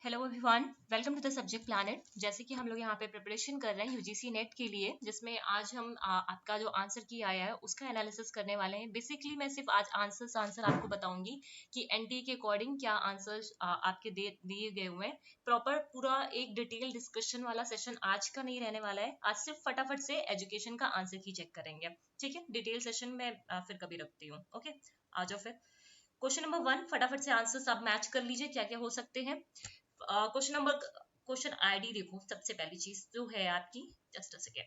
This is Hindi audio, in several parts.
Hello everyone, welcome to the subject planet. जैसे कि हम लोग यहाँ पे प्रिपरेशन कर रहे हैं यूजीसी नेट के लिए, जिसमें आज हम आपका जो आंसर की आया है उसका एनालिसिस करने वाले हैं। बेसिकली मैं सिर्फ आज आंसर आपको बताऊंगी कि एनटीए के अकॉर्डिंग क्या आंसर्स आपके दिए गए हुए हैं। प्रॉपर पूरा एक डिटेल डिस्कशन वाला सेशन आज का नहीं रहने वाला है। आज सिर्फ फटाफट से एजुकेशन का आंसर ही चेक करेंगे, ठीक है। डिटेल सेशन में फिर कभी रखती हूँ। ओके, आ जाओ फिर। क्वेश्चन नंबर 1 फटाफट से आंसर सब मैच कर लीजिए, क्या क्या हो सकते हैं। क्वेश्चन आईडी देखो, सबसे पहली चीज जो है आपकी, just a second.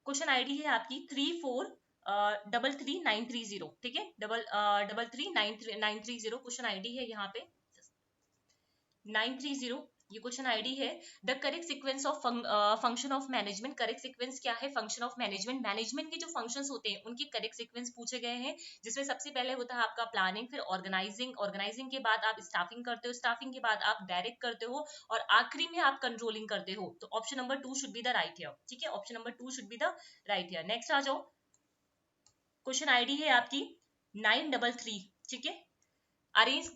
Question ID है आपकी 34333930, ठीक है। Double three nine three zero question ID है यहाँ पे 930। ये क्वेश्चन आईडी है। The correct sequence of function of management. Correct sequence क्या है? Function of management. मैनेजमेंट के जो फंक्शंस होते हैं उनके करेक्ट सीक्वेंस पूछे गए हैं, जिसमें सबसे पहले होता है आपका प्लानिंग, फिर ऑर्गेनाइजिंग, ऑर्गेनाइजिंग के बाद आप स्टाफिंग करते हो, स्टाफिंग के बाद आप डायरेक्ट करते हो, और आखिरी में आप कंट्रोलिंग करते हो। तो option number 2 should be the right here, ठीक है। Option number 2 should be the right here. Next आ जाओ। क्वेश्चन आईडी है आपकी 933, ठीक है। Arrange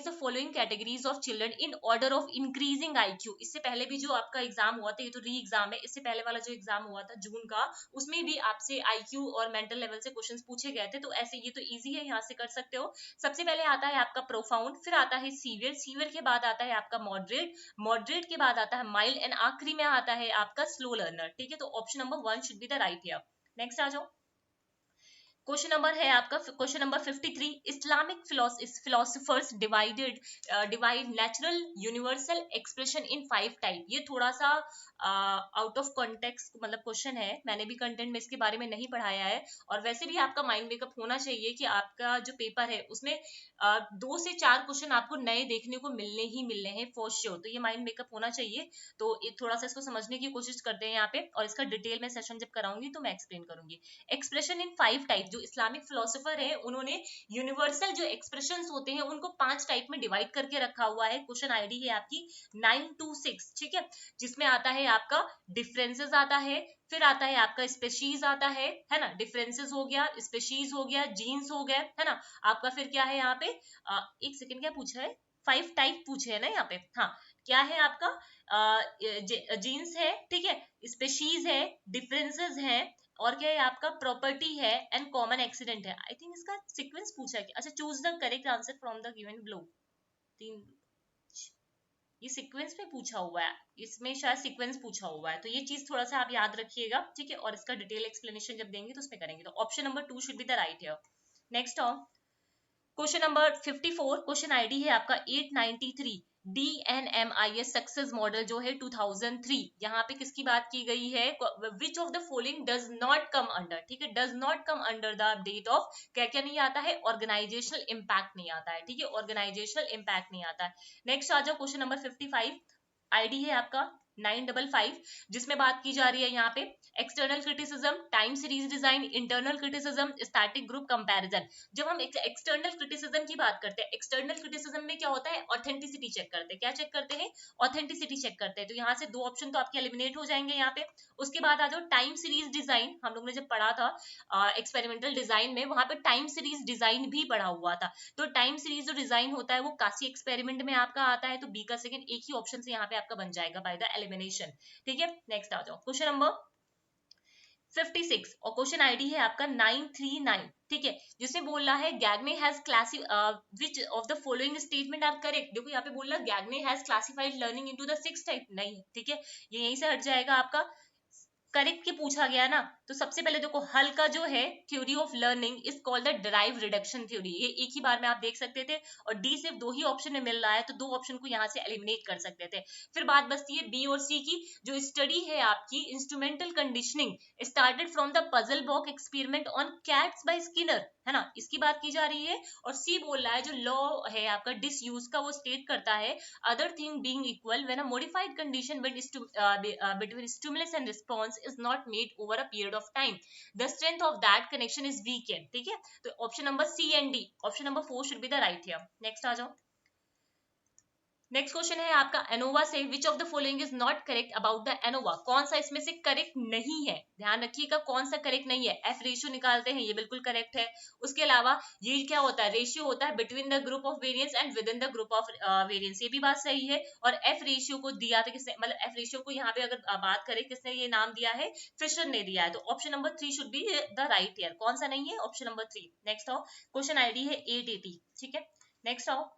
the following categories of children in order of increasing IQ. इससे पहले भी जो आपका एग्जाम हुआ था, ये तो री एग्जाम है, इससे पहले वाला जो एग्जाम हुआ था जून का, उसमें भी आपसे आईक्यू और मेंटल लेवल से क्वेश्चंस पूछे गए थे। तो ऐसे ये तो इजी है, यहाँ से कर सकते हो। सबसे पहले आता है आपका प्रोफाउंड, फिर आता है सीवियर, सीवियर के बाद आता है आपका मॉडरेट, मॉडरेट के बाद आता है माइल्ड, एंड आखिरी में आता है आपका स्लो लर्नर, ठीक है। तो option number 1 should be the right here. Next आ जाओ। क्वेश्चन नंबर है आपका question number 53। Islamic philosophers divide natural universal expression in 5 type. ये थोड़ा सा आउट ऑफ कॉन्टेक्स्ट मतलब क्वेश्चन है, मैंने भी कंटेंट में इसके बारे में नहीं पढ़ाया है। और वैसे भी आपका माइंड मेकअप होना चाहिए कि आपका जो पेपर है उसमें 2 से 4 क्वेश्चन आपको नए देखने को मिलने हैं फॉर श्योर। तो ये माइंड मेकअप होना चाहिए। तो थोड़ा सा इसको समझने की कोशिश करते हैं यहाँ पे, और इसका डिटेल में सेशन जब कराऊंगी तो मैं एक्सप्लेन करूंगी। Expression in 5 type. जो इस्लामिक फिलोसोफर है उन्होंने यूनिवर्सल जो एक्सप्रेशंस होते हैं उनको 5 टाइप में डिवाइड करके रखा हुआ है। क्वेश्चन आईडी है आपकी 926, ठीक है। जिसमें आता है आपका डिफरेंसेस आता है, फिर आता है आपका स्पेशीज आता है ना। डिफरेंसेस हो गया, स्पेशीज हो गया, जीन्स हो गया, है ना। आपका फिर क्या है यहाँ पे, एक सेकेंड, क्या पूछा है? 5 टाइप पूछे है ना यहाँ पे। हाँ, क्या है आपका, जीन्स है, ठीक है, स्पेशीज है, डिफरेंसेस है, और क्या है आपका, प्रॉपर्टी है, एंड कॉमन एक्सीडेंट है। आई थिंक इसका सीक्वेंस पूछा है। अच्छा, choose the correct answer from the given below. तीन, ये सीक्वेंस में पूछा हुआ है, इसमें शायद सीक्वेंस पूछा हुआ है, तो ये चीज थोड़ा सा आप याद रखिएगा, ठीक है। और इसका डिटेल एक्सप्लेनेशन जब देंगे तो उसमें करेंगे। तो option number 2 should be the right here. Next on question number 54। Question ID है आपका 893। DNMIS सक्सेस मॉडल जो है 2003। यहाँ पे किसकी बात की गई है? Which of the following does not come under, ठीक है। Does not come under the update of, क्या क्या नहीं आता है? ऑर्गेनाइजेशनल इंपैक्ट नहीं आता है, ठीक है। ऑर्गेनाइजेशनल इंपैक्ट नहीं आता है। नेक्स्ट आ जाओ। Question number 55। आईडी है आपका 955, जिसमें बात की जा रही है यहाँ पे external criticism, time series design, internal criticism, static group comparison. जब हम एक्सटर्नल क्रिटिसिज्म की बात करते हैं, एक्सटर्नल क्रिटिसिज्म में क्या होता है? ऑथेंटिसिटी चेक करते हैं। क्या चेक करते हैं? ऑथेंटिसिटी चेक करते हैं। तो यहाँ से 2 ऑप्शन तो आपके एलिमिनेट हो जाएंगे यहाँ पे। उसके बाद आ जाओ टाइम सीरीज डिजाइन। हम लोग ने जब पढ़ा था एक्सपेरिमेंटल डिजाइन में, वहां पे टाइम सीरीज डिजाइन भी पढ़ा हुआ था। तो टाइम सीरीज जो डिजाइन होता है वो कासी एक्सपेरिमेंट में आपका आता है। तो बी का सेकंड एक ही ऑप्शन से यहाँ पे आपका बन जाएगा बाय द एलिमिनेशन, ठीक है। नेक्स्ट आ जाओ। क्वेश्चन नंबर 56 और क्वेश्चन आईडी है आपका 939, ठीक है। जिसमें बोल रहा है Gagne has which of the following statement are correct. देखो यहाँ पे बोल रहा है Gagne has classified learning into the 6 type, नहीं, ठीक है। ये यहीं से हट जाएगा आपका। करेक्ट के पूछा गया ना, तो सबसे पहले देखो, हल का जो है theory of learning is called the derive reduction theory. ये एक ही बार में आप देख सकते थे, और डी सिर्फ 2 ही ऑप्शन में मिल रहा है, तो 2 ऑप्शन को यहाँ से एलिमिनेट कर सकते थे। फिर बात बचती है बी और सी की। जो स्टडी है आपकी instrumental conditioning started from the puzzle box experiment on cats by Skinner, है ना, इसकी बात की जा रही है। और सी बोल रहा है जो लॉ है आपका डिसयूज का, वो स्टेट करता है other thing being equal when a modified condition between stimulus and response is not made over a period of time, the strength of that connection is weakened, ठीक है। तो option number C and D, option number 4 should be the right here। Next आ जाओ। नेक्स्ट क्वेश्चन है आपका एनोवा से which of the following is not correct about the ANOVA, कौन सा इसमें से करेक्ट नहीं है, ध्यान रखिएगा कौन सा करेक्ट नहीं है। एफ रेशियो निकालते हैं, ये बिल्कुल करेक्ट है। उसके अलावा ये क्या होता है, रेशियो होता है between the group of variance and with in the group of variance, ये भी बात सही है। और एफ रेशियो को दिया था किसने, मतलब एफ रेशियो को यहाँ पे अगर बात करें किसने ये नाम दिया है, फिशर ने दिया है। तो option number 3 should be the right year, कौन सा नहीं है, ऑप्शन नंबर 3। नेक्स्ट आओ, क्वेश्चन आईडी है 880, ठीक है। नेक्स्ट आओ,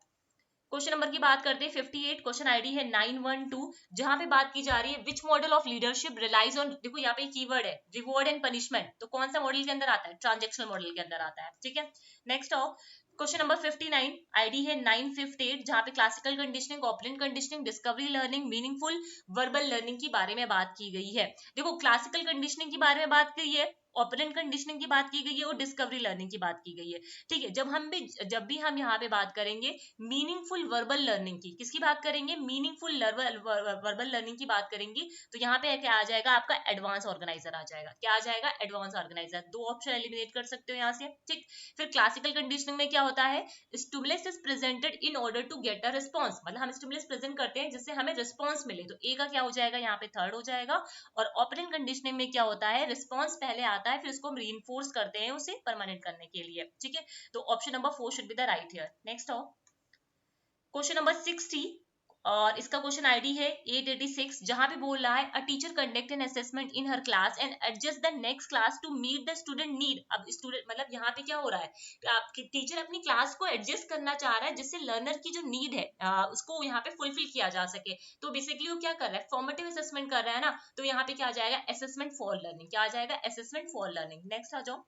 क्वेश्चन नंबर की बात करते हैं 58, क्वेश्चन आईडी है 912, जहां पे बात की जा रही है which model of leadership relies on, देखो यहाँ पे कीवर्ड है रिवॉर्ड एंड पनिशमेंट, तो कौन सा मॉडल के अंदर आता है, ट्रांजेक्शनल मॉडल के अंदर आता है, ठीक है। नेक्स्ट आओ, क्वेश्चन नंबर 59, आईडी है 958, जहां पे classical conditioning, operant conditioning, discovery learning, meaningful verbal learning की बारे में बात की गई है। देखो क्लासिकल कंडीशनिंग की बारे में बात की है, ऑपरेंट कंडीशनिंग की बात की गई है और डिस्कवरी लर्निंग की बात की गई है, ठीक है। जब भी हम यहाँ पे बात करेंगे मीनिंगफुल वर्बल लर्निंग की, किसकी बात करेंगे, मीनिंगफुल वर्बल लर्निंग की बात करेंगे, तो यहाँ पे क्या आ जाएगा आपका एडवांस ऑर्गेनाइजर आ जाएगा, क्या आ जाएगा, एडवांस ऑर्गेनाइजर। दो ऑप्शन एलिमिनेट कर सकते हो यहाँ से, ठीक। फिर क्लासिकल कंडीशनिंग में क्या होता है, stimulus is presented in order to get a response, मतलब हम स्टिमुलस प्रेजेंट करते हैं जिससे हमें रिस्पॉन्स मिले, तो ए का क्या हो जाएगा यहाँ पे थर्ड हो जाएगा। और ऑपरेंट कंडीशनिंग में क्या होता है, रिस्पॉन्स पहले आता है फिर उसको हम रीइंफोर्स करते हैं उसे परमानेंट करने के लिए, ठीक है। तो option number 4 should be the right here. Next हो क्वेश्चन नंबर 60, और इसका क्वेश्चन आईडी है 886, जहां पे बोल रहा है a teacher conduct an assessment in her class and adjust the next class to meet the student need. अब स्टूडेंट मतलब यहाँ पे क्या हो रहा है कि आपकी टीचर अपनी क्लास को एडजस्ट करना चाह रहा है जिससे लर्नर की जो नीड है उसको यहाँ पे फुलफिल किया जा सके। तो बेसिकली वो क्या कर रहा है, फॉर्मेटिव असेसमेंट कर रहा है ना, तो यहाँ पे क्या आ जाएगा, असेसमेंट फॉर लर्निंग, क्या आ जाएगा, असेसमेंट फॉर लर्निंग। नेक्स्ट आ जाओ,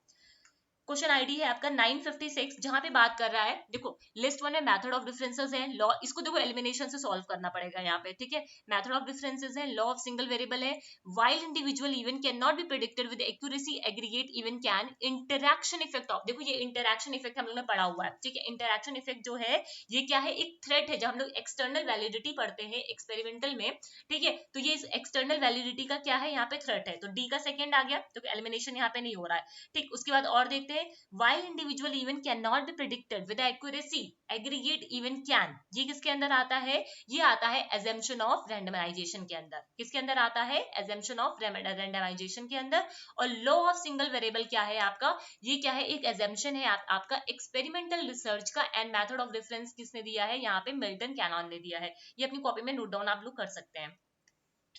क्वेश्चन आईडी है आपका 956, जहां पे बात कर रहा है, देखो लिस्ट वन में मेथड ऑफ डिफरेंसेस है, लॉ, इसको देखो एलिमिनेशन से सॉल्व करना पड़ेगा यहाँ पे, ठीक है। मेथड ऑफ डिफरेंसेस है, लॉ ऑफ सिंगल वेरिएबल है, while individual event can not be predicted with accuracy, aggregate event can, interaction effect of, देखो ये इंटरैक्शन इफेक्ट हम लोग ने पढ़ा हुआ है, ठीक है। इंटरैक्शन इफेक्ट जो है ये क्या है, एक थ्रेट है, जब हम लोग एक्सटर्नल वैलिडिटी पढ़ते हैं एक्सपेरिमेंटल में, ठीक है। तो ये एक्सटर्नल वैलिडिटी का क्या है, यहाँ पे थ्रेट है, तो डी का सेकंड आ गया, तो एलिमिनेशन यहाँ पे नहीं हो रहा है, ठीक। उसके बाद और देखते हैं, while individual event cannot be predicted with accuracy, aggregate event can, ये किसके अंदर आता है, ये आता है assumption of randomization के अंदर, किसके अंदर आता है, assumption of randomization के अंदर। और law of single variable क्या है आपका, ये क्या है, एक assumption है आपका experimental research का, and method of reference किसने दिया है, यहाँ पे मिल्टन कैनॉन ने दिया है, ये अपनी कॉपी में नोट डाउन आप लोग कर सकते हैं।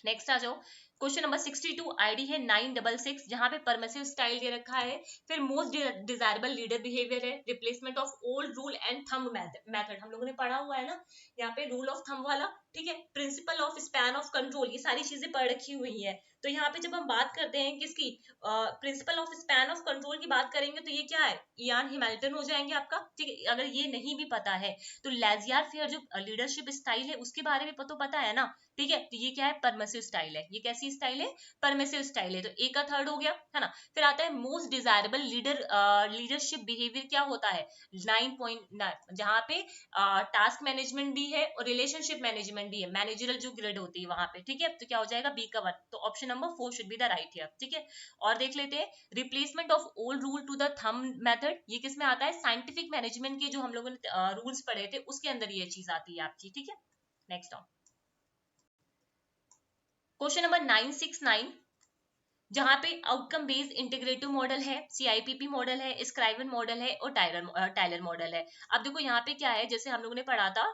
नेक्स्ट आ जाओ, क्वेश्चन नंबर 62, आईडी है 966, जहां पे परमिसिव स्टाइल दे रखा है, फिर मोस्ट डिजायरेबल लीडर बिहेवियर है, replacement of old rule and thumb method, हम लोगों ने पढ़ा हुआ है ना यहाँ पे, रूल ऑफ थंब वाला, ठीक है, principle of span of control, ये सारी चीजें पढ़ रखी हुई है। तो यहाँ पे जब हम बात करते हैं किसकी, principle of span of control की बात करेंगे, तो ये क्या है, इयान हैमिल्टन हो जाएंगे आपका, ठीक है। अगर ये नहीं भी पता है तो लेजियर फेयर जो लीडरशिप स्टाइल है उसके बारे में तो पता है ना, ठीक है। तो ये क्या है, परमिसिव स्टाइल है, ये कैसी स्टाइल है, परमिसिव स्टाइल है, तो ए का थर्ड हो गया, है ना। फिर आता है मोस्ट डिजायरेबल लीडरशिप बिहेवियर, क्या होता है 9.9, जहां पे टास्क मैनेजमेंट भी है और रिलेशनशिप मैनेजमेंट भी है, मैनेजरल जो ग्रिड होती है वहां पे, ठीक है। तो क्या हो जाएगा, बी का 1, तो option number 4 should be the right here, ठीक है। और देख लेते हैं, replacement of old rule to the thumb method, ये किस में आता है, साइंटिफिक मैनेजमेंट के जो हम लोगों ने रूल्स पढ़े थे उसके अंदर ये चीज आती है आपकी, ठीक है। नेक्स्ट ऑन क्वेश्चन नंबर 969, जहां पे आउटकम बेस्ड इंटीग्रेटिव मॉडल है, सीआईपीपी मॉडल है, स्क्राइवन मॉडल है और टाइलर मॉडल है। अब देखो यहाँ पे क्या है, जैसे हम लोगों ने पढ़ा था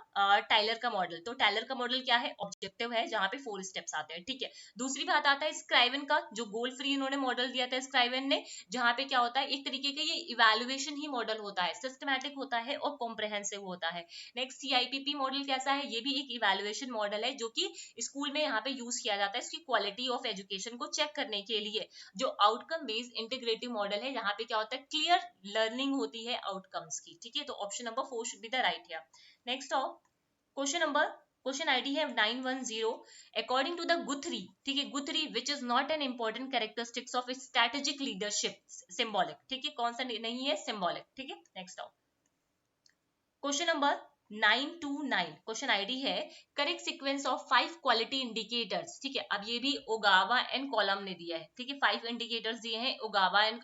टाइलर का मॉडल, तो टाइलर का मॉडल क्या है, ऑब्जेक्टिव है जहां पे 4 स्टेप्स आते हैं, ठीक है। दूसरी बात आता है स्क्राइवन का, जो गोल फ्री इन्होंने मॉडल दिया था स्क्राइवन ने, जहां पे क्या होता है, एक तरीके का ये इवेल्युएशन ही मॉडल होता है, सिस्टमैटिक होता है और कॉम्प्रिहेंसिव होता है। नेक्स्ट सीआईपीपी मॉडल कैसा है, ये भी एक इवेल्युएशन मॉडल है जो कि स्कूल में यहाँ पे यूज किया जाता है इसकी क्वालिटी ऑफ एजुकेशन को चेक करने के लिए। जो आउटकम बेस्ड इंटीग्रेटिव मॉडल है, यहाँ पे क्या होता है, क्लियर लर्निंग होती है आउटकम्स की, ठीक है। तो option number 4 should be the right here. Next आओ, क्वेश्चन आईडी है 910, अकॉर्डिंग टू द गुथरी, ठीक है, गुथरी which is not an important characteristics of strategic leadership, symbolic, ठीक है, कौन सा नहीं है, सिंबॉलिक, ठीक है। नेक्स्ट आओ, क्वेश्चन नंबर 929 क्वेश्चन आईडी है correct sequence of 5 quality indicators. ठीक है, अब ये भी ओगावा एंड कॉलम ने दिया है। ठीक है, 5 इंडिकेटर्स दिए हैं, ओगावा एंड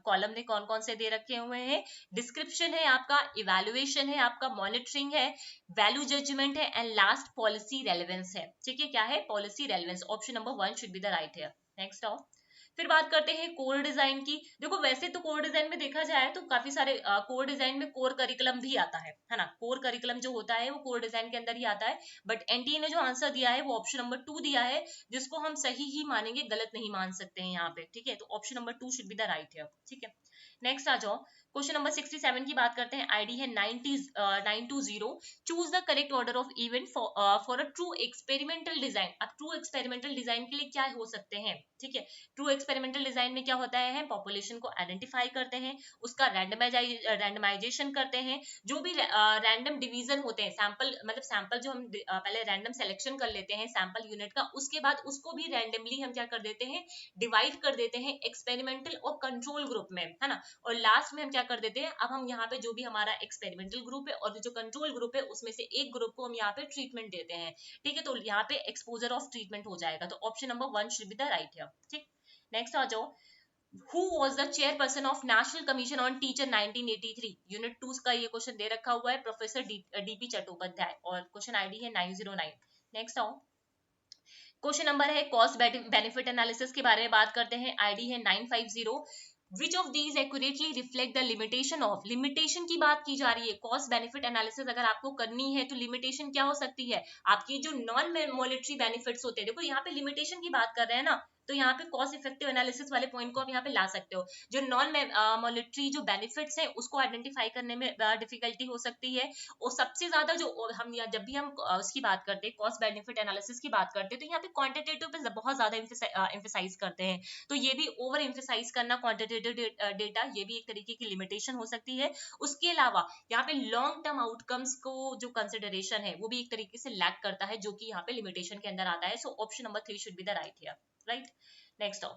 कॉलम ने कौन कौन से दे रखे हुए हैं। डिस्क्रिप्शन है आपका, इवैल्यूएशन है आपका, मॉनिटरिंग है, वैल्यू जजमेंट है एंड लास्ट पॉलिसी रेलेवेंस है। ठीक है, क्या है policy relevance. Option number 1 should be the right है। नेक्स्ट आओ, फिर बात करते हैं कोर डिजाइन की। देखो वैसे तो कोर डिजाइन में देखा जाए तो काफी सारे कोर डिजाइन में कोर करिकुलम भी आता है ना। कोर करिकुलम जो होता है वो कोर डिजाइन के अंदर ही आता है, बट एनटीए ने जो आंसर दिया है वो ऑप्शन नंबर 2 दिया है, जिसको हम सही ही मानेंगे, गलत नहीं मान सकते हैं यहाँ पे। ठीक है, तो option number 2 should be the right है। ठीक है, नेक्स्ट आ जाओ, क्वेश्चन नंबर 67 की बात करते हैं। आईडी है 920। Choose the correct order of event for a true experimental design. अब ट्रू एक्सपेरिमेंटल डिजाइन के लिए क्या हो सकते हैं। ठीक है, ट्रू एक्सपेरिमेंटल डिजाइन में क्या होता है, पॉपुलेशन को आइडेंटिफाई करते हैं, उसका रैंडमाइजेशन करते हैं, जो भी रैंडम डिवीजन होते हैं, सैंपल मतलब सैंपल जो हम पहले रैंडम सिलेक्शन कर लेते हैं सैंपल यूनिट का, उसके बाद उसको भी रैंडमली हम क्या कर देते हैं, डिवाइड कर देते हैं एक्सपेरिमेंटल और कंट्रोल ग्रुप में, है ना। और लास्ट में हम क्या कर देते हैं, अब हम यहाँ पे जो भी हमारा एक्सपेरिमेंटल ग्रुप है और जो कंट्रोल ग्रुप है उसमें से एक ग्रुप को हम यहाँ पे ट्रीटमेंट देते हैं। ठीक है, तो यहाँ पे एक्सपोजर ऑफ ट्रीटमेंट हो जाएगा, तो option number 1 should be the right है। ठीक, नेक्स्ट आ जाओ, Who was the chairperson of National Commission on Teacher 1983? Unit 2 का ये क्वेश्चन दे रखा हुआ है, प्रोफेसर डीपी चट्टोपाध्याय, और क्वेश्चन आईडी है 909। नेक्स्ट आओ, क्वेश्चन नंबर है कॉस्ट बेनिफिट एनालिसिस के बारे में बात करते हैं। आईडी है 950। Which of these accurately reflect the limitation of. Limitation की बात की जा रही है, कॉस्ट बेनिफिट एनालिसिस अगर आपको करनी है तो लिमिटेशन क्या हो सकती है, आपकी जो नॉन मॉनेटरी बेनिफिट्स होते हैं। देखो यहाँ पे लिमिटेशन की बात कर रहे हैं ना, तो यहाँ पे कॉस्ट इफेक्टिव एनालिसिस वाले पॉइंट को आप यहाँ पे ला सकते हो। जो नॉन मॉनेटरी जो बेनिफिट्स हैं उसको आइडेंटिफाई करने में डिफिकल्टी हो सकती है। और सबसे ज्यादा जो हम जब भी हम उसकी बात करते हैं, कॉस्ट बेनिफिट एनालिसिस की बात करते हैं, तो यहाँ पे क्वांटिटेटिव पे बहुत ज्यादा एम्फेसाइज करते हैं, तो ये भी ओवर एम्फेसाइज करना क्वांटिटेटिव डेटा, ये भी एक तरीके की लिमिटेशन हो सकती है। उसके अलावा यहाँ पे लॉन्ग टर्म आउटकम्स को जो कंसिडरेशन है वो भी एक तरीके से लैक करता है, जो कि यहाँ पे लिमिटेशन के अंदर आता है। सो option number 3 should be the right here. Right, next आओ,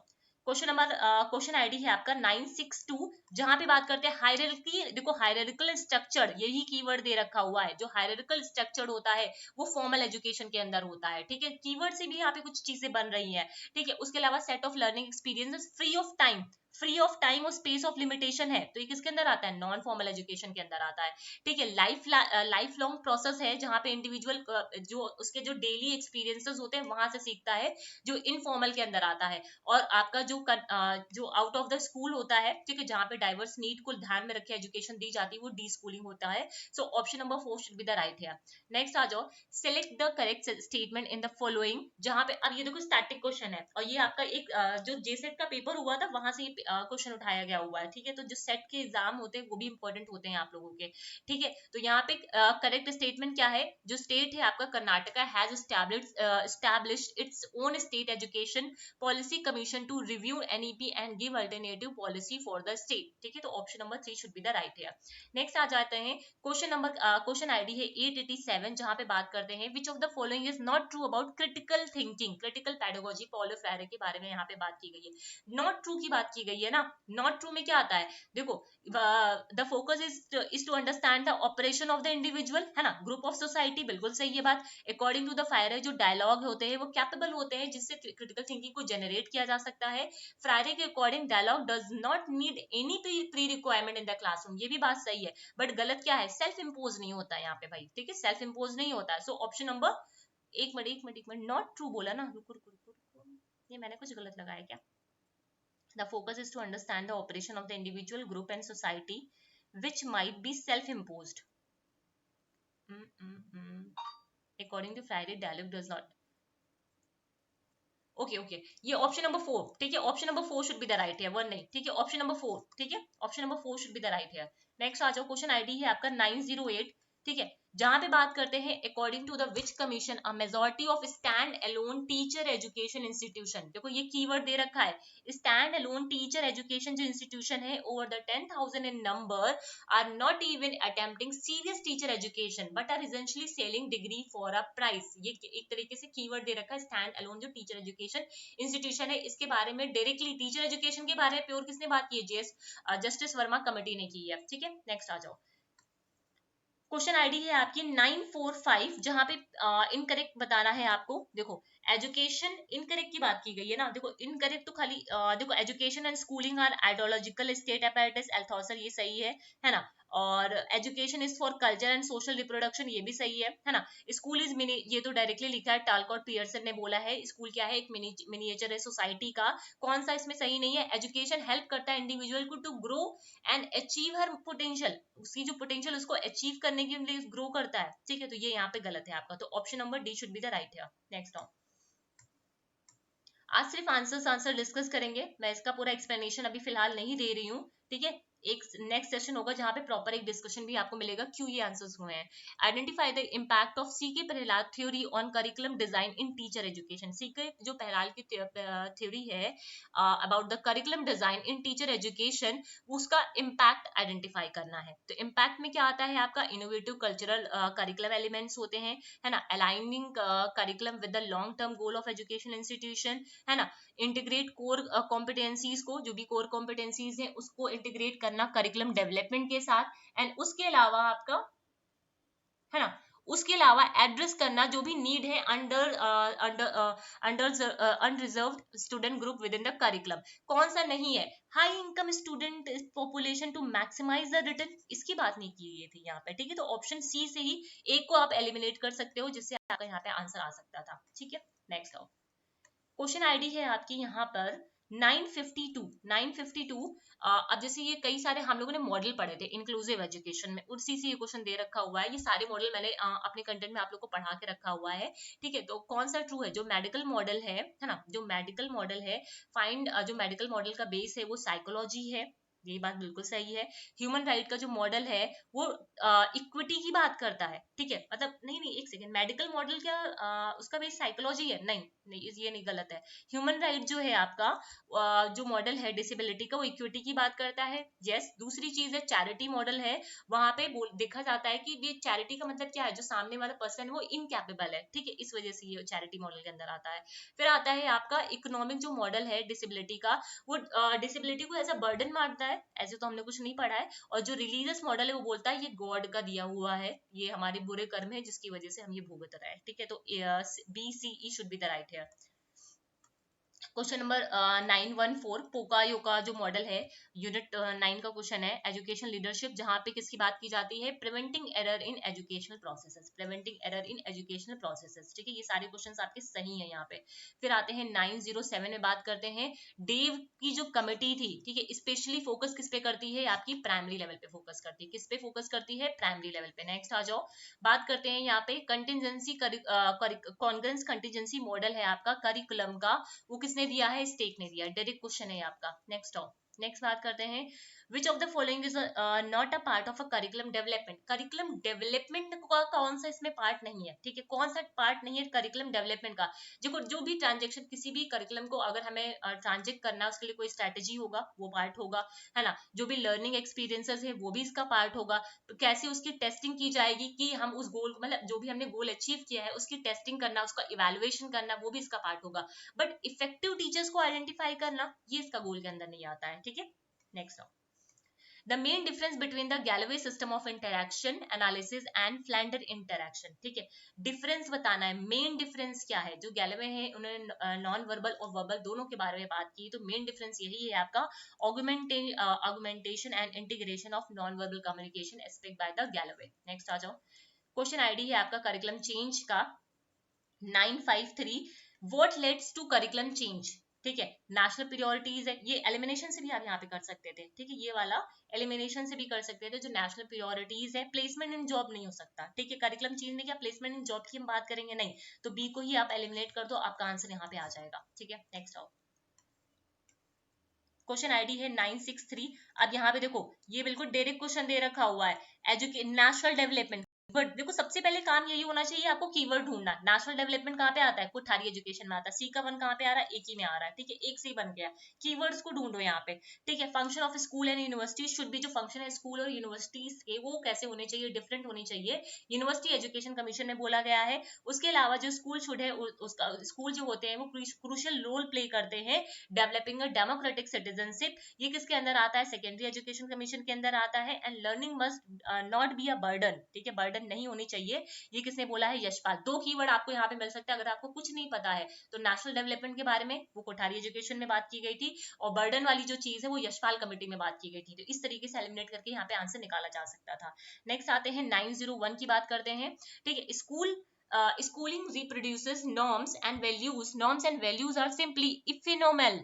क्वेश्चन आईडी है आपका 962, जहां पे बात करते हैं हायरार्की। देखो हायरार्किकल स्ट्रक्चर, यही कीवर्ड दे रखा हुआ है, जो हायरार्किकल स्ट्रक्चर होता है वो फॉर्मल एजुकेशन के अंदर होता है। ठीक है, कीवर्ड से भी यहाँ पे कुछ चीजें बन रही हैं। ठीक है, उसके अलावा set of learning experiences free of time, free of time और स्पेस ऑफ लिमिटेशन है, तो ये किसके अंदर आता है, नॉन फॉर्मल एजुकेशन के अंदर आता है। ठीक है, लाइफ लॉन्ग प्रोसेस है, जहाँ पे इंडिविजुअल जो उसके जो डेली एक्सपीरियंसेस होते हैं वहां से सीखता है, जो इनफॉर्मल के अंदर आता है। और आपका जो आउट ऑफ द स्कूल होता है, ठीक है, जहाँ पे डाइवर्स नीड को ध्यान में रखे एजुकेशन दी जाती है, वो डी स्कूलिंग होता है। सो option number 4 should be the right है। नेक्स्ट आ जाओ, select the correct statement in the following, जहाँ पे अब ये देखो स्टैटिक क्वेश्चन है, और ये आपका एक जो जेसेट का पेपर हुआ था वहां से ये क्वेश्चन उठाया गया हुआ है। ठीक है, तो जो सेट के एग्जाम होते हैं वो भी इंपॉर्टेंट होते हैं आप लोगों के। ठीक है, तो यहाँ पे करेक्ट स्टेटमेंट क्या है, जो स्टेट है आपका Karnataka has established its own state education policy commission to review NEP and give alternative policy for the state। ठीक है, तो option number 3 should be the right है। नेक्स्ट आ जाते हैं, क्वेश्चन आईडी है 887, जहां पे बात करते हैं which of the following is not true about critical thinking, critical pedagogy, Paulo Freire के बारे में यहाँ पे बात की गई है। नॉट ट्रू की बात की गई है ना, नॉट ट्रू में क्या आता है, देखो the focus is to understand the operation of the individual, है ना, ग्रुप ऑफ सोसाइटी, बिल्कुल सही है बात। अकॉर्डिंग टू द फ्रायरे जो डायलॉग होते हैं वो कैपेबल होते हैं जिससे क्रिटिकल थिंकिंग को जनरेट किया जा सकता है। फ्रायरे के according dialogue does not need any pre requirement in the classroom, ये भी बात सही है, बट गलत क्या है, सेल्फ इम्पोज नहीं होता है यहाँ पे भाई। ठीक है, सेल्फ इम्पोज नहीं होता है। सो ऑप्शन नंबर, एक मिनट, नॉट ट्रू बोला ना, रुको रुको रुको रुको, ये मैंने कुछ गलत लगाया क्या। The focus is to understand the operation of the individual, group and society which might be self-imposed. According to Friday, dialogue does not. Okay, ये ऑप्शन नंबर 4, ठीक है, option number 4 should be the right है, 1 नहीं। ठीक है, ऑप्शन नंबर 4, ठीक है, option number 4 should be the right है। नेक्स्ट आ जाओ, क्वेश्चन आईडी है आपका 908, ठीक है, जहां पे बात करते हैं according to the which commission a majority of stand alone teacher education institution. देखो ये कीवर्ड दे रखा है, स्टैंड अलोन टीचर एजुकेशन जो इंस्टीट्यूशन है over the 10,000 in number are not even attempting serious teacher education but are essentially selling degree for a price. ये एक तरीके से कीवर्ड दे रखा है, स्टैंड अलोन जो टीचर एजुकेशन इंस्टीट्यूशन है, इसके बारे में डायरेक्टली टीचर एजुकेशन के बारे में प्योर किसने बात की है, जस्टिस वर्मा कमेटी ने की है। ठीक है, नेक्स्ट आ जाओ, क्वेश्चन आईडी है आपकी 945, जहां पे इनकरेक्ट बताना है आपको। देखो एजुकेशन इनकरेक्ट की बात की गई है ना, देखो इनकरेक्ट तो खाली देखो education and schooling are ideological state apparatus Althusser, ये सही है ना। और education is for culture and social reproduction, ये भी सही है ना। स्कूल इज मिनी, ये तो डायरेक्टली लिखा है, टालकॉट पियर्सन ने बोला है स्कूल क्या है, एक मिनिएचर है सोसाइटी का। कौन सा इसमें सही नहीं है, एजुकेशन हेल्प करता है इंडिविजुअल को to grow and achieve her potential, उसकी जो पोटेंशियल उसको अचीव करने के लिए ग्रो करता है, ठीक है। तो ये यहाँ पे गलत है आपका, तो option number D should be the right है। नेक्स्ट ऑन, आज सिर्फ आंसर डिस्कस करेंगे, मैं इसका पूरा एक्सप्लेनेशन अभी फिलहाल नहीं दे रही हूँ, ठीक है। एक नेक्स्ट सेशन होगा जहां पे प्रॉपर एक डिस्कशन भी आपको मिलेगा क्यों ये आंसर्स हुए हैं। Identify the impact of C K Prahalad theory on curriculum design in teacher education. C K जो प्रहलाद की थ्योरी है about the curriculum design in teacher education, उसका इम्पैक्ट आइडेंटिफाई करना है। तो इम्पैक्ट में क्या आता है आपका, इनोवेटिव कल्चरल करिकुलम एलिमेंट्स होते हैं, है ना, aligning curriculum with the long term goal of education institution, है ना, इंटीग्रेट कोर कॉम्पिटेंसीज को, जो भी कोर कॉम्पिटेंसीज हैं उसको इंटीग्रेट करना करिकुलम डेवलपमेंट के साथ, एंड उसके अलावा आपका, है ना, उसके अलावा एड्रेस करना जो भी नीड है under unreserved student group within the curriculum. कौन सा नहीं है, high income student population to maximise the return, इसकी बात नहीं की गई थी यहाँ पे, ठीक है। तो ऑप्शन सी से ही एक को आप एलिमिनेट कर सकते हो, जिससे आपका यहाँ पे आंसर आ सकता था, ठीक है। नेक्स्ट आओ, क्वेश्चन आईडी है आपकी यहाँ पर 952। अब जैसे ये कई सारे हम लोगों ने मॉडल पढ़े थे इंक्लूसिव एजुकेशन में, उसी से ये क्वेश्चन दे रखा हुआ है। ये सारे मॉडल मैंने अपने कंटेंट में आप लोग को पढ़ा के रखा हुआ है, ठीक है। तो कौन सा ट्रू है, जो मेडिकल मॉडल है ना, जो मेडिकल मॉडल है, फाइंड जो मेडिकल मॉडल का बेस है वो साइकोलॉजी है, ये बात बिल्कुल सही है। ह्यूमन राइट का जो मॉडल है वो इक्विटी की बात करता है, ठीक है। मतलब नहीं नहीं एक सेकेंड, मेडिकल मॉडल क्या उसका बेस साइकोलॉजी है, नहीं नहीं ये नहीं, गलत है। ह्यूमन राइट जो है आपका जो मॉडल है डिसेबिलिटी का, वो इक्विटी की बात करता है, यस। दूसरी चीज है चैरिटी मॉडल है, वहां पे देखा जाता है कि ये चैरिटी का मतलब क्या है, जो सामने वाला पर्सन है वो इनकैपेबल है, ठीक है, इस वजह से ये चैरिटी मॉडल के अंदर आता है। फिर आता है आपका इकोनॉमिक जो मॉडल है डिसेबिलिटी का, वो डिसेबिलिटी को एज अ बर्डन मानता है, ऐसे तो हमने कुछ नहीं पढ़ा है। और जो रिलीजियस मॉडल है वो बोलता है ये गॉड का दिया हुआ है, ये हमारे बुरे कर्म है जिसकी वजह से हम ये भुगत रहे हैं, ठीक है। तो B C E should be the right है। क्वेश्चन नंबर 914, पोकायो का जो मॉडल है, यूनिट 9 का क्वेश्चन है, एजुकेशन लीडरशिप, जहां पे किसकी बात की जाती है, preventing error in educational processes, preventing error in educational processes, ठीक है। ये सारे क्वेश्चंस आपके सही है यहाँ पे। फिर आते हैं 907 में, बात करते हैं डेव की जो कमिटी थी, ठीक है, स्पेशली फोकस किस पे करती है, आपकी प्राइमरी लेवल पे फोकस करती है, किस पे फोकस करती है, प्राइमरी लेवल पे। नेक्स्ट आ जाओ, बात करते हैं यहाँ पे कंटिजेंसी, कॉन्ग्रेंस कंटिजेंसी मॉडल है आपका करिकुलम का, वो किसने दिया है, स्टेक ने दिया, डायरेक्ट क्वेश्चन है आपका। नेक्स्ट आओ, नेक्स्ट बात करते हैं, which of the following is not a part of a curriculum development. Curriculum development का कौन सा इसमें पार्ट नहीं है, ठीक है, कौन सा पार्ट नहीं है करिकुलम डेवलपमेंट का। देखो जो भी ट्रांजेक्शन, किसी भी करिकुलम को अगर हमें ट्रांजेक्ट करना है, उसके लिए कोई स्ट्रेटेजी होगा, वो पार्ट होगा, है ना। जो भी लर्निंग एक्सपीरियंसेस है वो भी इसका पार्ट होगा। तो कैसे उसकी टेस्टिंग की जाएगी कि हम उस गोल, मतलब जो भी हमने गोल अचीव किया है उसकी टेस्टिंग करना, उसका इवेलुएशन करना, वो भी इसका पार्ट होगा। बट इफेक्टिव टीचर्स को आइडेंटिफाई करना ये इसका गोल के अंदर नहीं आता है, ठीक है। Next, the main difference between the Galloway system of interaction analysis and Flander interaction, ठीक है, डिफरेंस बताना है। मेन डिफरेंस क्या है, जो गैलवे है उन्होंने नॉन वर्बल और वर्बल दोनों के बारे में बात की, तो मेन डिफरेंस यही है आपका, augmentation and integration of non verbal communication aspect by the Galloway. Next आ जाओ, क्वेश्चन आईडी है आपका करिकुलम चेंज का 953, what leads to curriculum change, ठीक है। नेशनल प्रियोरिटीज है, ये एलिमिनेशन से भी आप यहाँ पे कर सकते थे, ठीक है, ये वाला एलिमिनेशन से भी कर सकते थे। जो नेशनल प्रियोरिटीज है, प्लेसमेंट इन जॉब नहीं हो सकता, ठीक है। करिकुलम चेंज में क्या प्लेसमेंट इन जॉब की हम बात करेंगे, नहीं, तो बी को ही आप एलिमिनेट कर दो, आपका आंसर यहाँ पे आ जाएगा, ठीक है। नेक्स्ट आओ, क्वेश्चन आईडी है 963। अब यहाँ पे देखो ये बिल्कुल डायरेक्ट क्वेश्चन दे रखा हुआ है, नेशनल डेवलपमेंट बट देखो सबसे पहले काम यही होना चाहिए आपको कीवर्ड ढूंढना। नेशनल डेवलपमेंट कहाँ पे आता है, कोठारी एजुकेशन में आता है। सी का वन कहाँ पे आ रहा है, एक ही में आ रहा है, ठीक है, एक से ही बन गया। कीवर्ड्स को ढूंढो यहाँ पे, ठीक है। Function of school and university should be, जो फंक्शन है स्कूल और यूनिवर्सिटीज के वो कैसे होने चाहिए, डिफरेंट होने चाहिए, यूनिवर्सिटी एजुकेशन कमीशन में बोला गया है। उसके अलावा जो स्कूल शुड है उसका स्कूल जो होते हैं वो क्रूशियल रोल प्ले करते हैं डेवलपिंग अ डेमोक्रेटिक सिटीजनशिप। ये किसके अंदर आता है, सेकेंडरी एजुकेशन कमीशन के अंदर आता है। And learning must not be a burden, ठीक है, बर्डन नहीं होनी चाहिए। ये किसने बोला है, यशपाल। दो कीवर्ड आपको यहाँ पे मिल सकता है अगर आपको कुछ नहीं पता है तो। नेशनल डेवलपमेंट के बारे में वो कोठारी एजुकेशन में बात की गई थी, और बर्डन वाली जो चीज है वो यशपाल कमेटी में बात की गई थी। तो इस तरीके से एलिमिनेट करके यहाँ पे आंसर निकाला जा सकता था। नेक्स्ट आते हैं 901 की बात करते हैं, ठीक है। Schooling reproduces norms and values are simply phenomenal